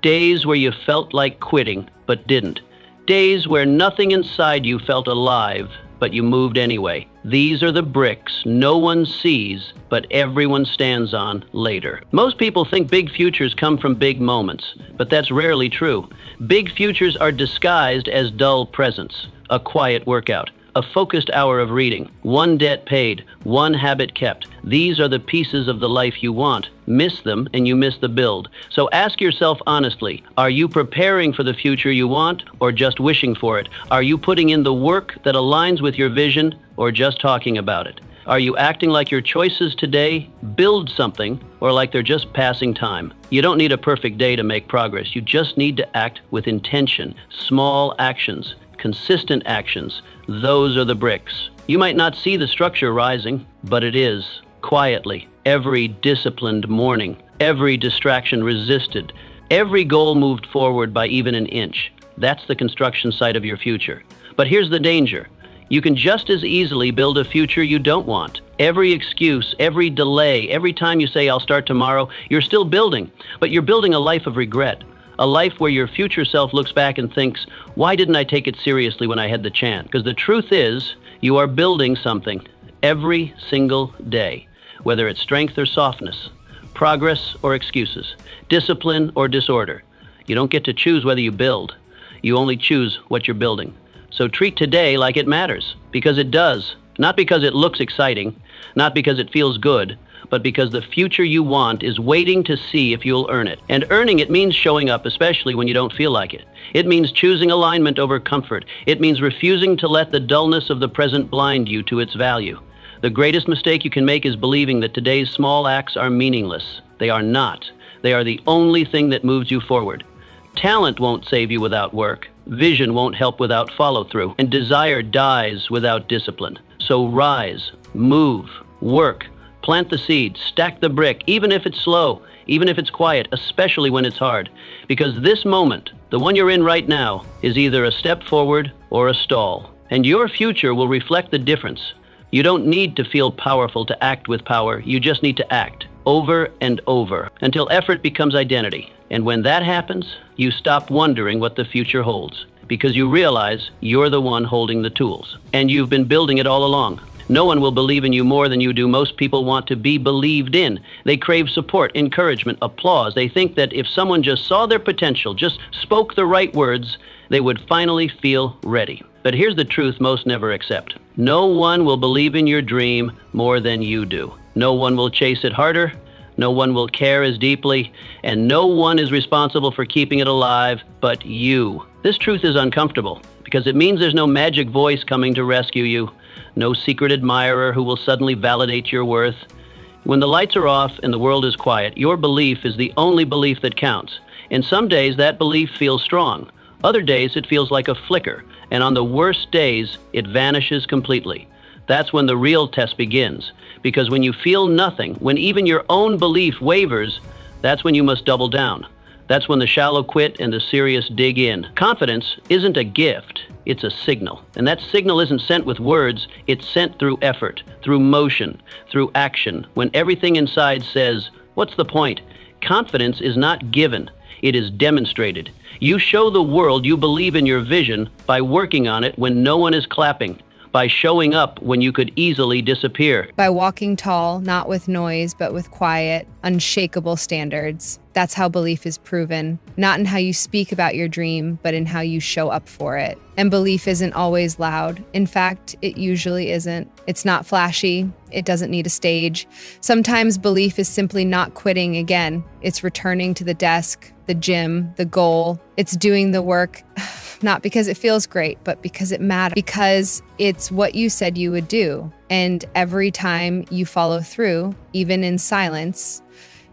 Days where you felt like quitting, but didn't. Days where nothing inside you felt alive, but you moved anyway. These are the bricks no one sees, but everyone stands on later. Most people think big futures come from big moments, but that's rarely true. Big futures are disguised as dull presents, a quiet workout, a focused hour of reading, one debt paid, one habit kept. These are the pieces of the life you want. Miss them and you miss the build. So ask yourself honestly, are you preparing for the future you want or just wishing for it? Are you putting in the work that aligns with your vision or just talking about it? Are you acting like your choices today build something or like they're just passing time? You don't need a perfect day to make progress. You just need to act with intention. Small actions, consistent actions, those are the bricks. You might not see the structure rising, but it is, quietly. Every disciplined morning, every distraction resisted, every goal moved forward by even an inch. That's the construction site of your future. But here's the danger. You can just as easily build a future you don't want. Every excuse, every delay, every time you say, I'll start tomorrow, you're still building, but you're building a life of regret. A life where your future self looks back and thinks, why didn't I take it seriously when I had the chance? Because the truth is, you are building something every single day, whether it's strength or softness, progress or excuses, discipline or disorder. You don't get to choose whether you build. You only choose what you're building. So treat today like it matters, because it does. Not because it looks exciting, not because it feels good, but because the future you want is waiting to see if you'll earn it. And earning it means showing up, especially when you don't feel like it. It means choosing alignment over comfort. It means refusing to let the dullness of the present blind you to its value. The greatest mistake you can make is believing that today's small acts are meaningless. They are not. They are the only thing that moves you forward. Talent won't save you without work. Vision won't help without follow-through. And desire dies without discipline. So rise, move, work, plant the seed, stack the brick, even if it's slow, even if it's quiet, especially when it's hard. Because this moment, the one you're in right now, is either a step forward or a stall. And your future will reflect the difference. You don't need to feel powerful to act with power. You just need to act over and over until effort becomes identity. And when that happens, you stop wondering what the future holds, because you realize you're the one holding the tools. And you've been building it all along. No one will believe in you more than you do. Most people want to be believed in. They crave support, encouragement, applause. They think that if someone just saw their potential, just spoke the right words, they would finally feel ready. But here's the truth most never accept. No one will believe in your dream more than you do. No one will chase it harder. No one will care as deeply. And no one is responsible for keeping it alive but you. This truth is uncomfortable because it means there's no magic voice coming to rescue you. No secret admirer who will suddenly validate your worth. When the lights are off and the world is quiet, your belief is the only belief that counts. And some days that belief feels strong. Other days it feels like a flicker. And on the worst days, it vanishes completely. That's when the real test begins. Because when you feel nothing, when even your own belief wavers, that's when you must double down. That's when the shallow quit and the serious dig in. Confidence isn't a gift, it's a signal. And that signal isn't sent with words, it's sent through effort, through motion, through action. When everything inside says, what's the point? Confidence is not given, it is demonstrated. You show the world you believe in your vision by working on it when no one is clapping, by showing up when you could easily disappear. By walking tall, not with noise, but with quiet, unshakable standards. That's how belief is proven, not in how you speak about your dream, but in how you show up for it. And belief isn't always loud. In fact, it usually isn't. It's not flashy. It doesn't need a stage. Sometimes belief is simply not quitting again. It's returning to the desk, the gym, the goal. It's doing the work, not because it feels great, but because it matters. Because it's what you said you would do. And every time you follow through, even in silence,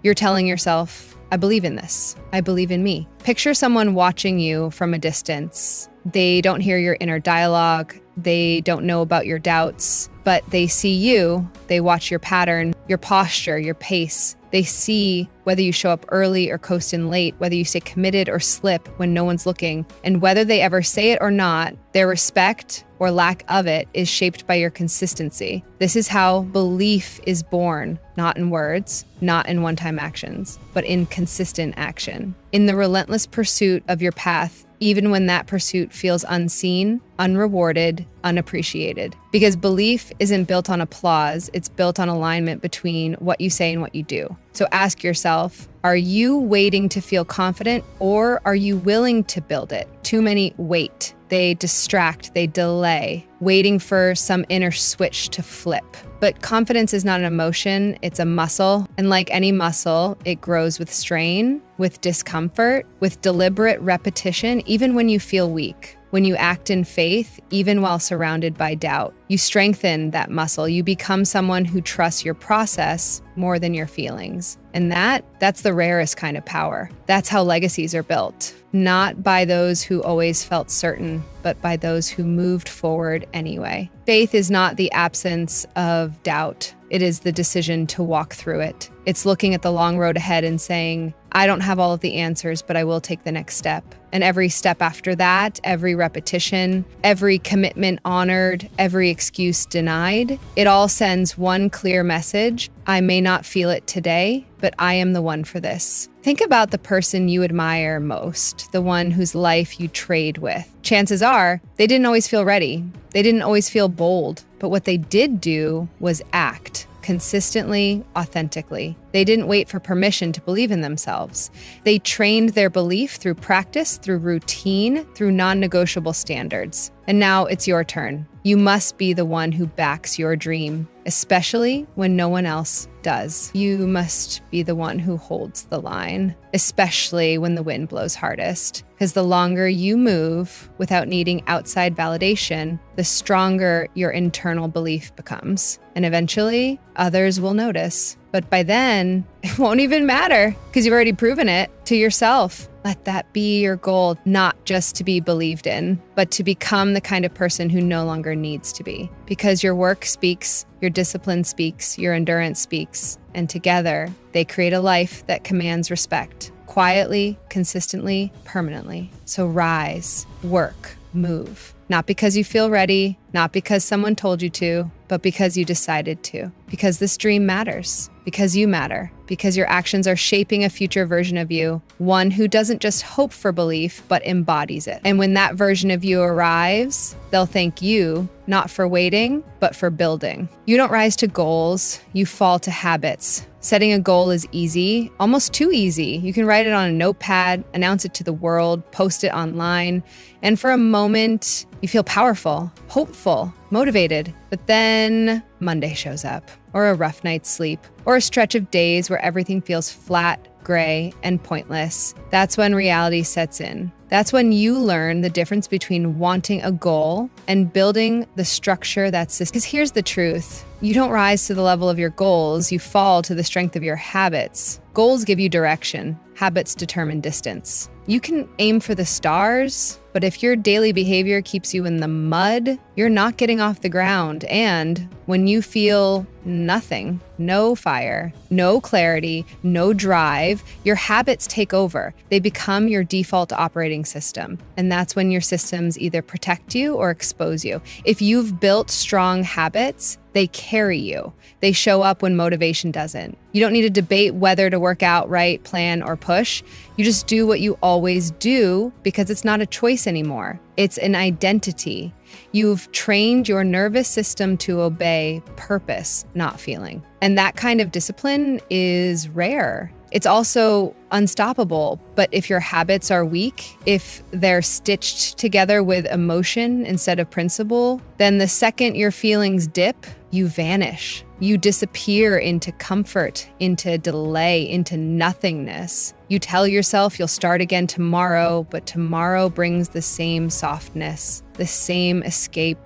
you're telling yourself, I believe in this. I believe in me. Picture someone watching you from a distance. They don't hear your inner dialogue. They don't know about your doubts, but they see you. They watch your pattern, your posture, your pace. They see whether you show up early or coast in late, whether you stay committed or slip when no one's looking, and whether they ever say it or not, their respect or lack of it is shaped by your consistency. This is how belief is born, not in words, not in one-time actions, but in consistent action. In the relentless pursuit of your path, even when that pursuit feels unseen, unrewarded, unappreciated. Because belief isn't built on applause, it's built on alignment between what you say and what you do. So ask yourself, are you waiting to feel confident, or are you willing to build it? Too many wait. They distract, they delay, waiting for some inner switch to flip. But confidence is not an emotion, it's a muscle. And like any muscle, it grows with strain, with discomfort, with deliberate repetition, even when you feel weak. When you act in faith, even while surrounded by doubt, you strengthen that muscle. You become someone who trusts your process more than your feelings. And that's the rarest kind of power. That's how legacies are built. Not by those who always felt certain, but by those who moved forward anyway. Faith is not the absence of doubt. It is the decision to walk through it. It's looking at the long road ahead and saying, I don't have all of the answers, but I will take the next step. And every step after that, every repetition, every commitment honored, every excuse denied, it all sends one clear message. I may not feel it today, but I am the one for this. Think about the person you admire most, the one whose life you trade with. Chances are they didn't always feel ready. They didn't always feel bold, but what they did do was act consistently, authentically. They didn't wait for permission to believe in themselves. They trained their belief through practice, through routine, through non-negotiable standards. And now it's your turn. You must be the one who backs your dream, especially when no one else does. You must be the one who holds the line, especially when the wind blows hardest. Because the longer you move without needing outside validation, the stronger your internal belief becomes. And eventually, others will notice. But by then, it won't even matter because you've already proven it to yourself. Let that be your goal, not just to be believed in, but to become the kind of person who no longer needs to be. Because your work speaks, your discipline speaks, your endurance speaks, and together they create a life that commands respect, quietly, consistently, permanently. So rise, work, move. Not because you feel ready, not because someone told you to, but because you decided to. Because this dream matters. Because you matter. Because your actions are shaping a future version of you, one who doesn't just hope for belief, but embodies it. And when that version of you arrives, they'll thank you, not for waiting, but for building. You don't rise to goals, you fall to habits. Setting a goal is easy, almost too easy. You can write it on a notepad, announce it to the world, post it online, and for a moment, you feel powerful, hopeful, motivated. But then Monday shows up, or a rough night's sleep, or a stretch of days where everything feels flat, gray, and pointless. That's when reality sets in. That's when you learn the difference between wanting a goal and building the structure that's this. Because here's the truth. You don't rise to the level of your goals, you fall to the strength of your habits. Goals give you direction, habits determine distance. You can aim for the stars, but if your daily behavior keeps you in the mud, you're not getting off the ground. And when you feel nothing, no fire, no clarity, no drive, your habits take over. They become your default operating system. And that's when your systems either protect you or expose you. If you've built strong habits, they carry you. They show up when motivation doesn't. You don't need to debate whether to work out, write, plan, or push. You just do what you always do because it's not a choice anymore. It's an identity. You've trained your nervous system to obey purpose, not feeling. And that kind of discipline is rare. It's also unstoppable, but if your habits are weak, if they're stitched together with emotion instead of principle, then the second your feelings dip, you vanish. You disappear into comfort, into delay, into nothingness. You tell yourself you'll start again tomorrow, but tomorrow brings the same softness, the same escape,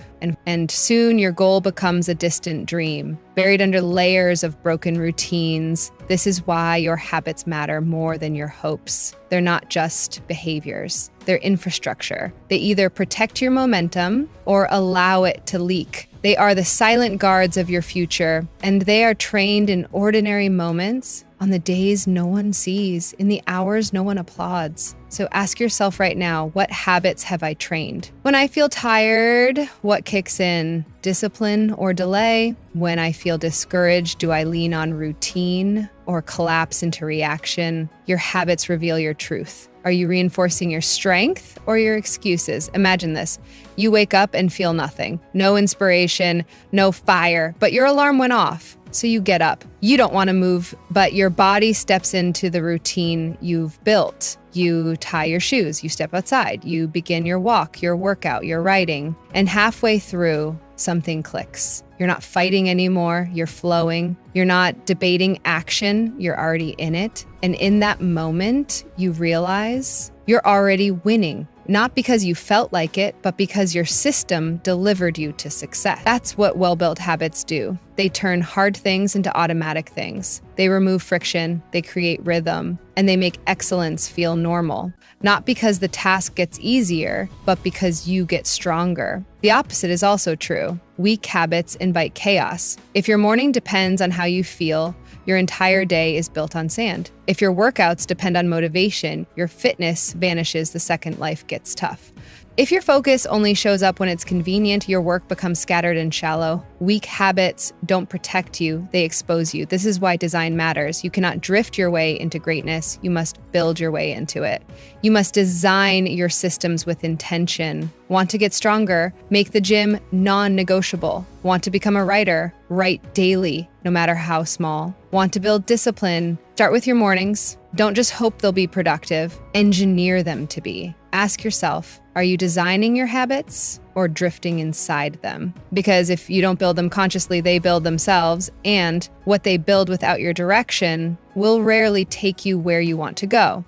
and soon your goal becomes a distant dream, buried under layers of broken routines. This is why your habits matter more than your hopes. They're not just behaviors, they're infrastructure. They either protect your momentum or allow it to leak. They are the silent guards of your future, and they are trained in ordinary moments, on the days no one sees, in the hours no one applauds. So ask yourself right now, what habits have I trained? When I feel tired, what kicks in? Discipline or delay? When I feel discouraged, do I lean on routine or collapse into reaction? Your habits reveal your truth. Are you reinforcing your strength or your excuses? Imagine this. You wake up and feel nothing. No inspiration, no fire, but your alarm went off. So you get up. You don't want to move, but your body steps into the routine you've built. You tie your shoes, you step outside, you begin your walk, your workout, your writing, and halfway through, something clicks. You're not fighting anymore, you're flowing. You're not debating action, you're already in it. And in that moment, you realize you're already winning. not because you felt like it, but because your system delivered you to success. That's what well-built habits do. They turn hard things into automatic things. They remove friction, they create rhythm, and they make excellence feel normal. Not because the task gets easier, but because you get stronger. The opposite is also true. Weak habits invite chaos. If your morning depends on how you feel, your entire day is built on sand. If your workouts depend on motivation, your fitness vanishes the second life gets tough. If your focus only shows up when it's convenient, your work becomes scattered and shallow. Weak habits don't protect you, they expose you. This is why design matters. You cannot drift your way into greatness. You must build your way into it. You must design your systems with intention. Want to get stronger? Make the gym non-negotiable. Want to become a writer? Write daily, no matter how small. Want to build discipline? Start with your mornings. Don't just hope they'll be productive. Engineer them to be. Ask yourself, are you designing your habits or drifting inside them? Because if you don't build them consciously, they build themselves, and what they build without your direction will rarely take you where you want to go.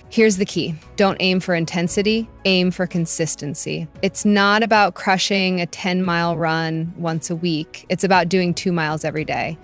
Here's the key. Don't aim for intensity, aim for consistency. It's not about crushing a 10-mile run once a week. It's about doing 2 miles every day.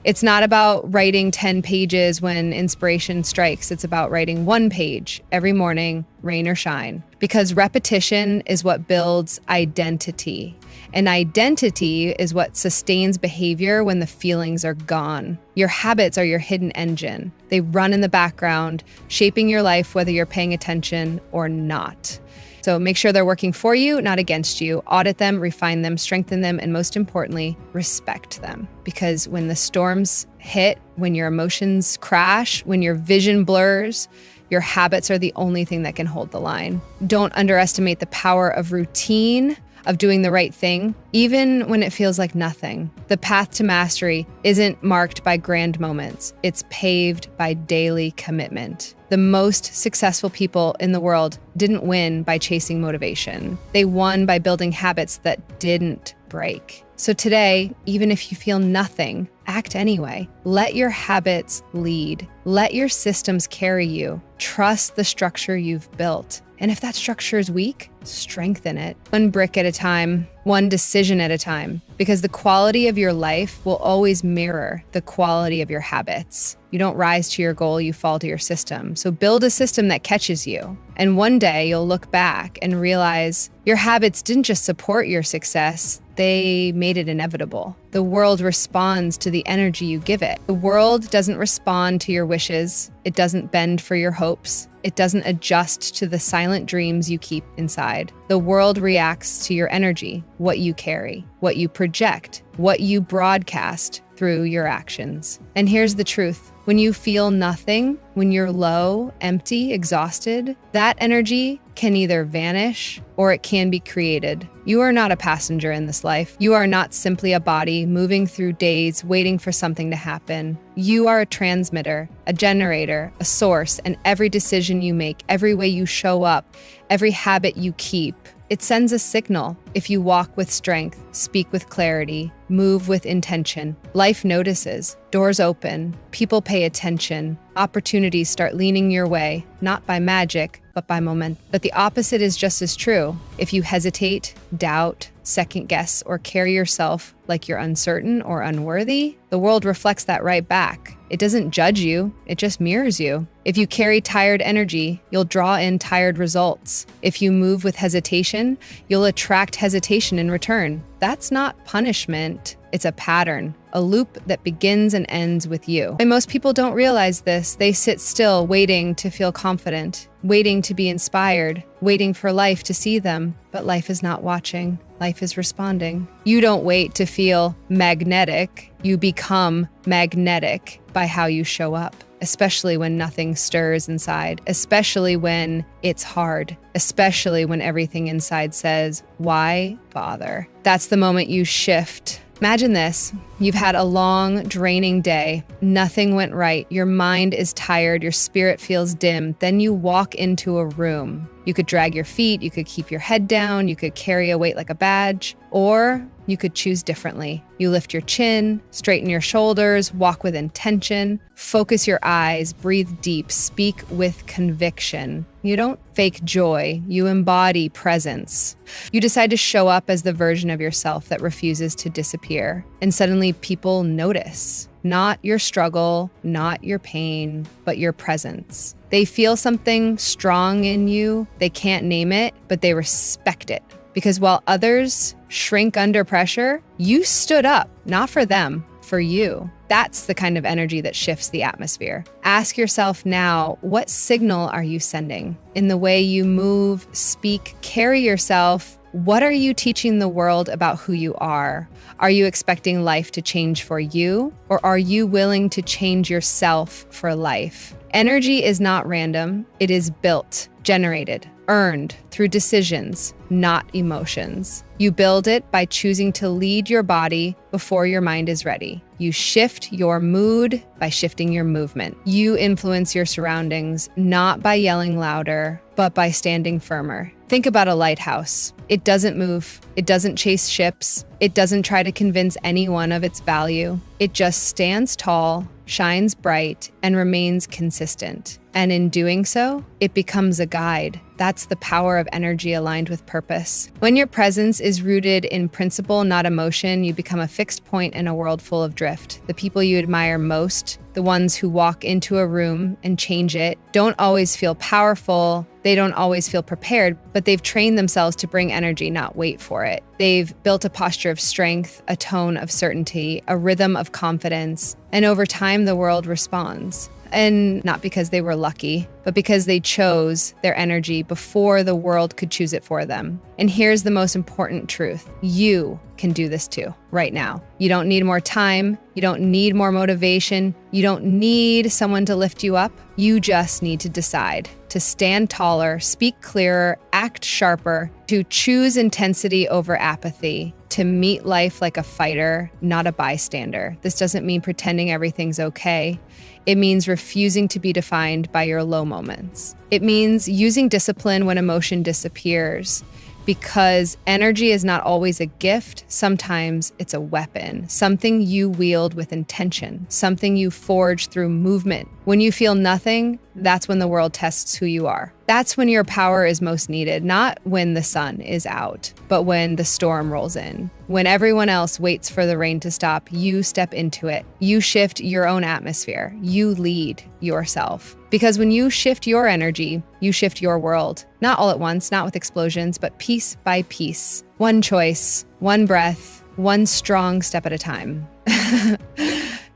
It's not about writing 10 pages when inspiration strikes. It's about writing 1 page every morning, rain or shine. Because repetition is what builds identity. And identity is what sustains behavior when the feelings are gone. Your habits are your hidden engine. They run in the background, shaping your life whether you're paying attention or not. So make sure they're working for you, not against you. Audit them, refine them, strengthen them, and most importantly, respect them. Because when the storms hit, when your emotions crash, when your vision blurs, your habits are the only thing that can hold the line. Don't underestimate the power of routine, of doing the right thing, even when it feels like nothing. The path to mastery isn't marked by grand moments. It's paved by daily commitment. The most successful people in the world didn't win by chasing motivation. They won by building habits that didn't break. So today, even if you feel nothing, act anyway. Let your habits lead. Let your systems carry you. Trust the structure you've built. And if that structure is weak, strengthen it. 1 brick at a time, 1 decision at a time, because the quality of your life will always mirror the quality of your habits. You don't rise to your goal, you fall to your system. So build a system that catches you. And one day you'll look back and realize your habits didn't just support your success, they made it inevitable. The world responds to the energy you give it. The world doesn't respond to your wishes. It doesn't bend for your hopes. It doesn't adjust to the silent dreams you keep inside. The world reacts to your energy, what you carry, what you project, what you broadcast through your actions. And here's the truth. When you feel nothing, when you're low, empty, exhausted, that energy can either vanish or it can be created. You are not a passenger in this life. You are not simply a body moving through days waiting for something to happen. You are a transmitter, a generator, a source, and every decision you make, every way you show up, every habit you keep, it sends a signal. If you walk with strength, speak with clarity, move with intention, life notices, doors open, people pay attention, opportunities start leaning your way, not by magic, but by moment. But the opposite is just as true. If you hesitate, doubt, second guess, or carry yourself like you're uncertain or unworthy, the world reflects that right back. It doesn't judge you, it just mirrors you. If you carry tired energy, you'll draw in tired results. If you move with hesitation, you'll attract hesitation in return. That's not punishment, it's a pattern, a loop that begins and ends with you. And most people don't realize this. They sit still, waiting to feel confident, waiting to be inspired, waiting for life to see them. But life is not watching, life is responding. You don't wait to feel magnetic, you become magnetic by how you show up. Especially when nothing stirs inside, especially when it's hard, especially when everything inside says, why bother? That's the moment you shift. Imagine this. You've had a long, draining day. Nothing went right. Your mind is tired. Your spirit feels dim. Then you walk into a room. You could drag your feet, you could keep your head down, you could carry a weight like a badge, or you could choose differently. You lift your chin, straighten your shoulders, walk with intention, focus your eyes, breathe deep, speak with conviction. You don't fake joy, you embody presence. You decide to show up as the version of yourself that refuses to disappear. And suddenly people notice. Not your struggle, not your pain, but your presence. They feel something strong in you. They can't name it, but they respect it. Because while others shrink under pressure, you stood up, not for them, for you. That's the kind of energy that shifts the atmosphere. Ask yourself now, what signal are you sending? In the way you move, speak, carry yourself, what are you teaching the world about who you are? Are you expecting life to change for you, or are you willing to change yourself for life? Energy is not random. It is built, generated, earned through decisions, not emotions. You build it by choosing to lead your body before your mind is ready. You shift your mood by shifting your movement. You influence your surroundings not by yelling louder, but by standing firmer. Think about a lighthouse. It doesn't move. It doesn't chase ships. It doesn't try to convince anyone of its value. It just stands tall, shines bright, and remains consistent. And in doing so, it becomes a guide. That's the power of energy aligned with purpose. When your presence is rooted in principle, not emotion, you become a fixed point in a world full of drift. The people you admire most, the ones who walk into a room and change it, don't always feel powerful. They don't always feel prepared, but they've trained themselves to bring energy, not wait for it. They've built a posture of strength, a tone of certainty, a rhythm of confidence, and over time the world responds. And not because they were lucky, but because they chose their energy before the world could choose it for them. And here's the most important truth. You can do this too, right now. You don't need more time. You don't need more motivation. You don't need someone to lift you up. You just need to decide to stand taller, speak clearer, act sharper, to choose intensity over apathy, to meet life like a fighter, not a bystander. This doesn't mean pretending everything's okay. It means refusing to be defined by your low moments. It means using discipline when emotion disappears, because energy is not always a gift. Sometimes it's a weapon, something you wield with intention, something you forge through movement. When you feel nothing, that's when the world tests who you are. That's when your power is most needed, not when the sun is out, but when the storm rolls in. When everyone else waits for the rain to stop, you step into it. You shift your own atmosphere. You lead yourself. Because when you shift your energy, you shift your world. Not all at once, not with explosions, but piece by piece. One choice, one breath, one strong step at a time.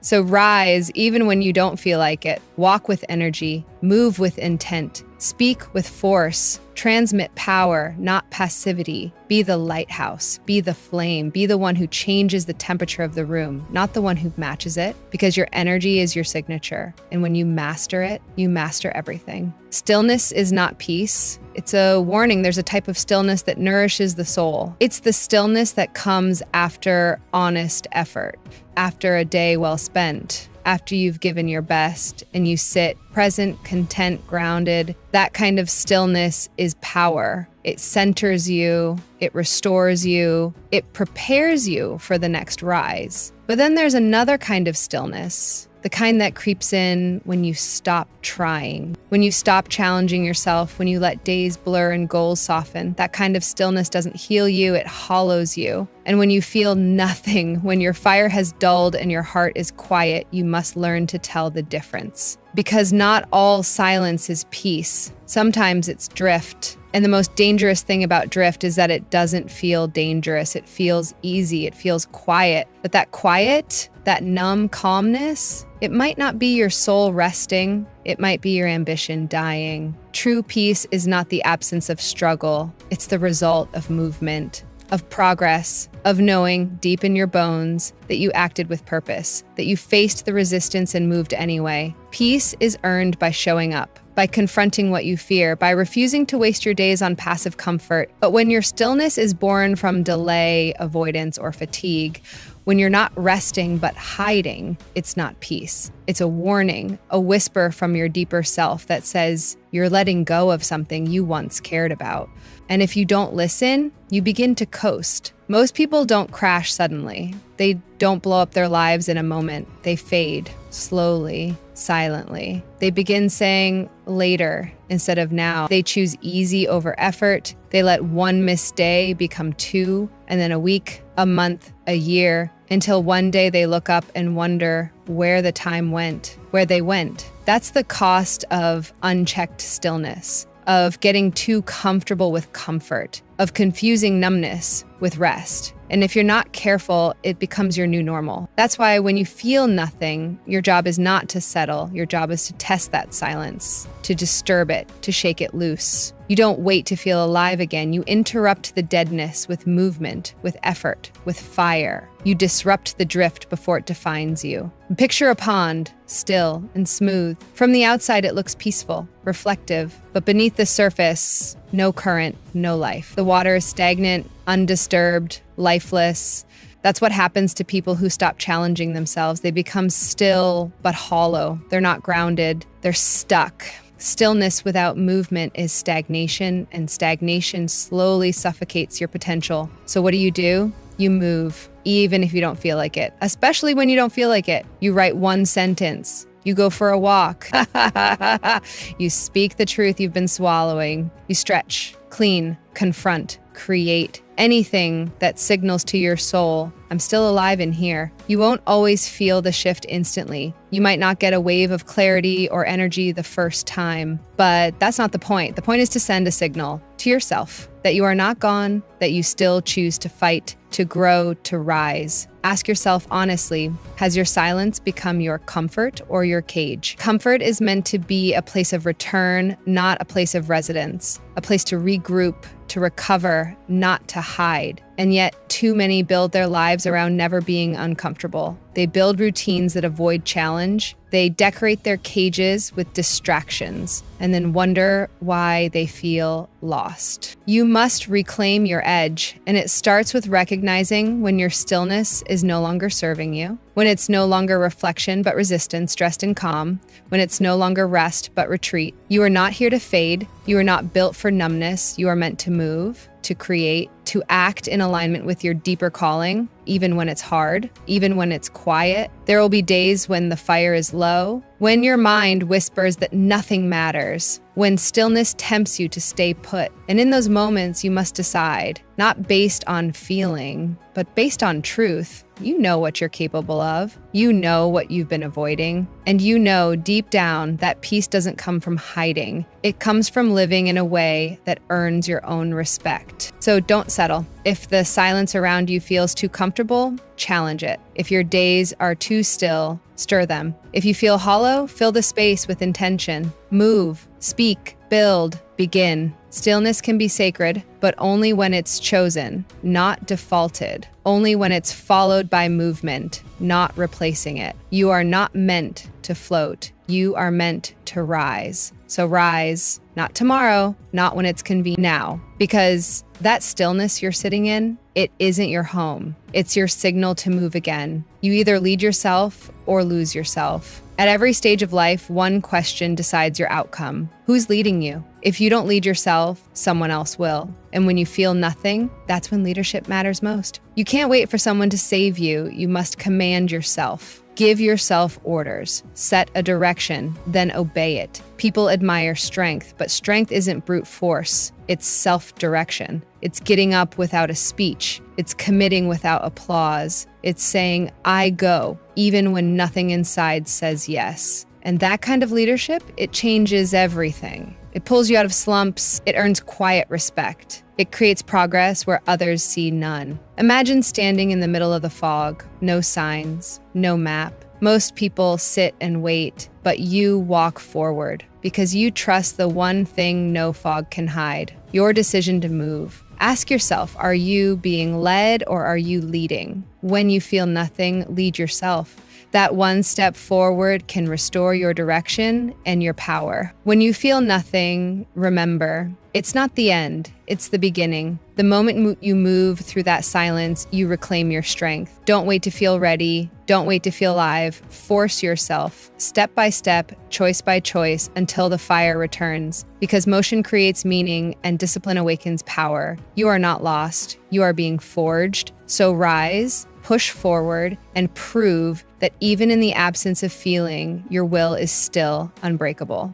So rise even when you don't feel like it. Walk with energy, move with intent, speak with force, transmit power, not passivity. Be the lighthouse, be the flame, be the one who changes the temperature of the room, not the one who matches it, because your energy is your signature. And when you master it, you master everything. Stillness is not peace. It's a warning. There's a type of stillness that nourishes the soul. It's the stillness that comes after honest effort, after a day well spent, after you've given your best and you sit present, content, grounded. That kind of stillness is power. It centers you, it restores you, it prepares you for the next rise. But then there's another kind of stillness, the kind that creeps in when you stop trying, when you stop challenging yourself, when you let days blur and goals soften. That kind of stillness doesn't heal you, it hollows you. And when you feel nothing, when your fire has dulled and your heart is quiet, you must learn to tell the difference. Because not all silence is peace. Sometimes it's drift. And the most dangerous thing about drift is that it doesn't feel dangerous. It feels easy. It feels quiet. But that quiet, that numb calmness, it might not be your soul resting. It might be your ambition dying. True peace is not the absence of struggle. It's the result of movement, of progress, of knowing deep in your bones that you acted with purpose, that you faced the resistance and moved anyway. Peace is earned by showing up, by confronting what you fear, by refusing to waste your days on passive comfort. But when your stillness is born from delay, avoidance, or fatigue, When you're not resting but hiding, it's not peace. It's a warning, a whisper from your deeper self that says you're letting go of something you once cared about. And if you don't listen, you begin to coast. Most people don't crash suddenly. They don't blow up their lives in a moment. They fade slowly, silently. They begin saying later instead of now. They choose easy over effort. They let one missed day become two, and then a week, a month, a year, until one day they look up and wonder where the time went, where they went. That's the cost of unchecked stillness, of getting too comfortable with comfort, of confusing numbness with rest. And if you're not careful, it becomes your new normal. That's why when you feel nothing, your job is not to settle. Your job is to test that silence, to disturb it, to shake it loose. You don't wait to feel alive again. You interrupt the deadness with movement, with effort, with fire. You disrupt the drift before it defines you. Picture a pond, still and smooth. From the outside, it looks peaceful, reflective, but beneath the surface, no current, no life. The water is stagnant, undisturbed, lifeless. That's what happens to people who stop challenging themselves. They become still but hollow. They're not grounded. They're stuck. Stillness without movement is stagnation, and stagnation slowly suffocates your potential. So what do? You move, even if you don't feel like it, especially when you don't feel like it. You write one sentence. You go for a walk. You speak the truth you've been swallowing. You stretch, clean, confront, create. Anything that signals to your soul, I'm still alive in here. You won't always feel the shift instantly. You might not get a wave of clarity or energy the first time, but that's not the point. The point is to send a signal to yourself that you are not gone, that you still choose to fight, to grow, to rise. Ask yourself honestly, has your silence become your comfort or your cage? Comfort is meant to be a place of return, not a place of residence, a place to regroup, to recover, not to hide. And yet, too many build their lives around never being uncomfortable. They build routines that avoid challenge. They decorate their cages with distractions and then wonder why they feel lost. You must reclaim your edge, and it starts with recognizing when your stillness is no longer serving you, when it's no longer reflection but resistance dressed in calm, when it's no longer rest but retreat. You are not here to fade. You are not built for numbness. You are meant to move, to create, to act in alignment with your deeper calling, even when it's hard, even when it's quiet. There will be days when the fire is low, when your mind whispers that nothing matters, when stillness tempts you to stay put. And in those moments, you must decide, not based on feeling, but based on truth. You know what you're capable of. You know what you've been avoiding. And you know deep down that peace doesn't come from hiding. It comes from living in a way that earns your own respect. So don't settle. If the silence around you feels too comfortable, challenge it. If your days are too still, stir them. If you feel hollow, fill the space with intention. Move, speak, build, begin. Stillness can be sacred, but only when it's chosen, not defaulted. Only when it's followed by movement, not replacing it. You are not meant to float. You are meant to rise. So rise, not tomorrow, not when it's convenient, now. Because that stillness you're sitting in, it isn't your home. It's your signal to move again. You either lead yourself or lose yourself. At every stage of life, one question decides your outcome. Who's leading you? If you don't lead yourself, someone else will. And when you feel nothing, that's when leadership matters most. You can't wait for someone to save you. You must command yourself. Give yourself orders. Set a direction, then obey it. People admire strength, but strength isn't brute force. It's self-direction. It's getting up without a speech. It's committing without applause. It's saying, I go, even when nothing inside says yes. And that kind of leadership, it changes everything. It pulls you out of slumps. It earns quiet respect. It creates progress where others see none. Imagine standing in the middle of the fog, no signs, no map. Most people sit and wait, but you walk forward because you trust the one thing no fog can hide, your decision to move. Ask yourself, are you being led or are you leading? When you feel nothing, lead yourself. That one step forward can restore your direction and your power. When you feel nothing, remember, it's not the end, it's the beginning. The moment you move through that silence, you reclaim your strength. Don't wait to feel ready. Don't wait to feel alive. Force yourself, step by step, choice by choice, until the fire returns. Because motion creates meaning and discipline awakens power. You are not lost. You are being forged. So rise, push forward, and prove that even in the absence of feeling, your will is still unbreakable.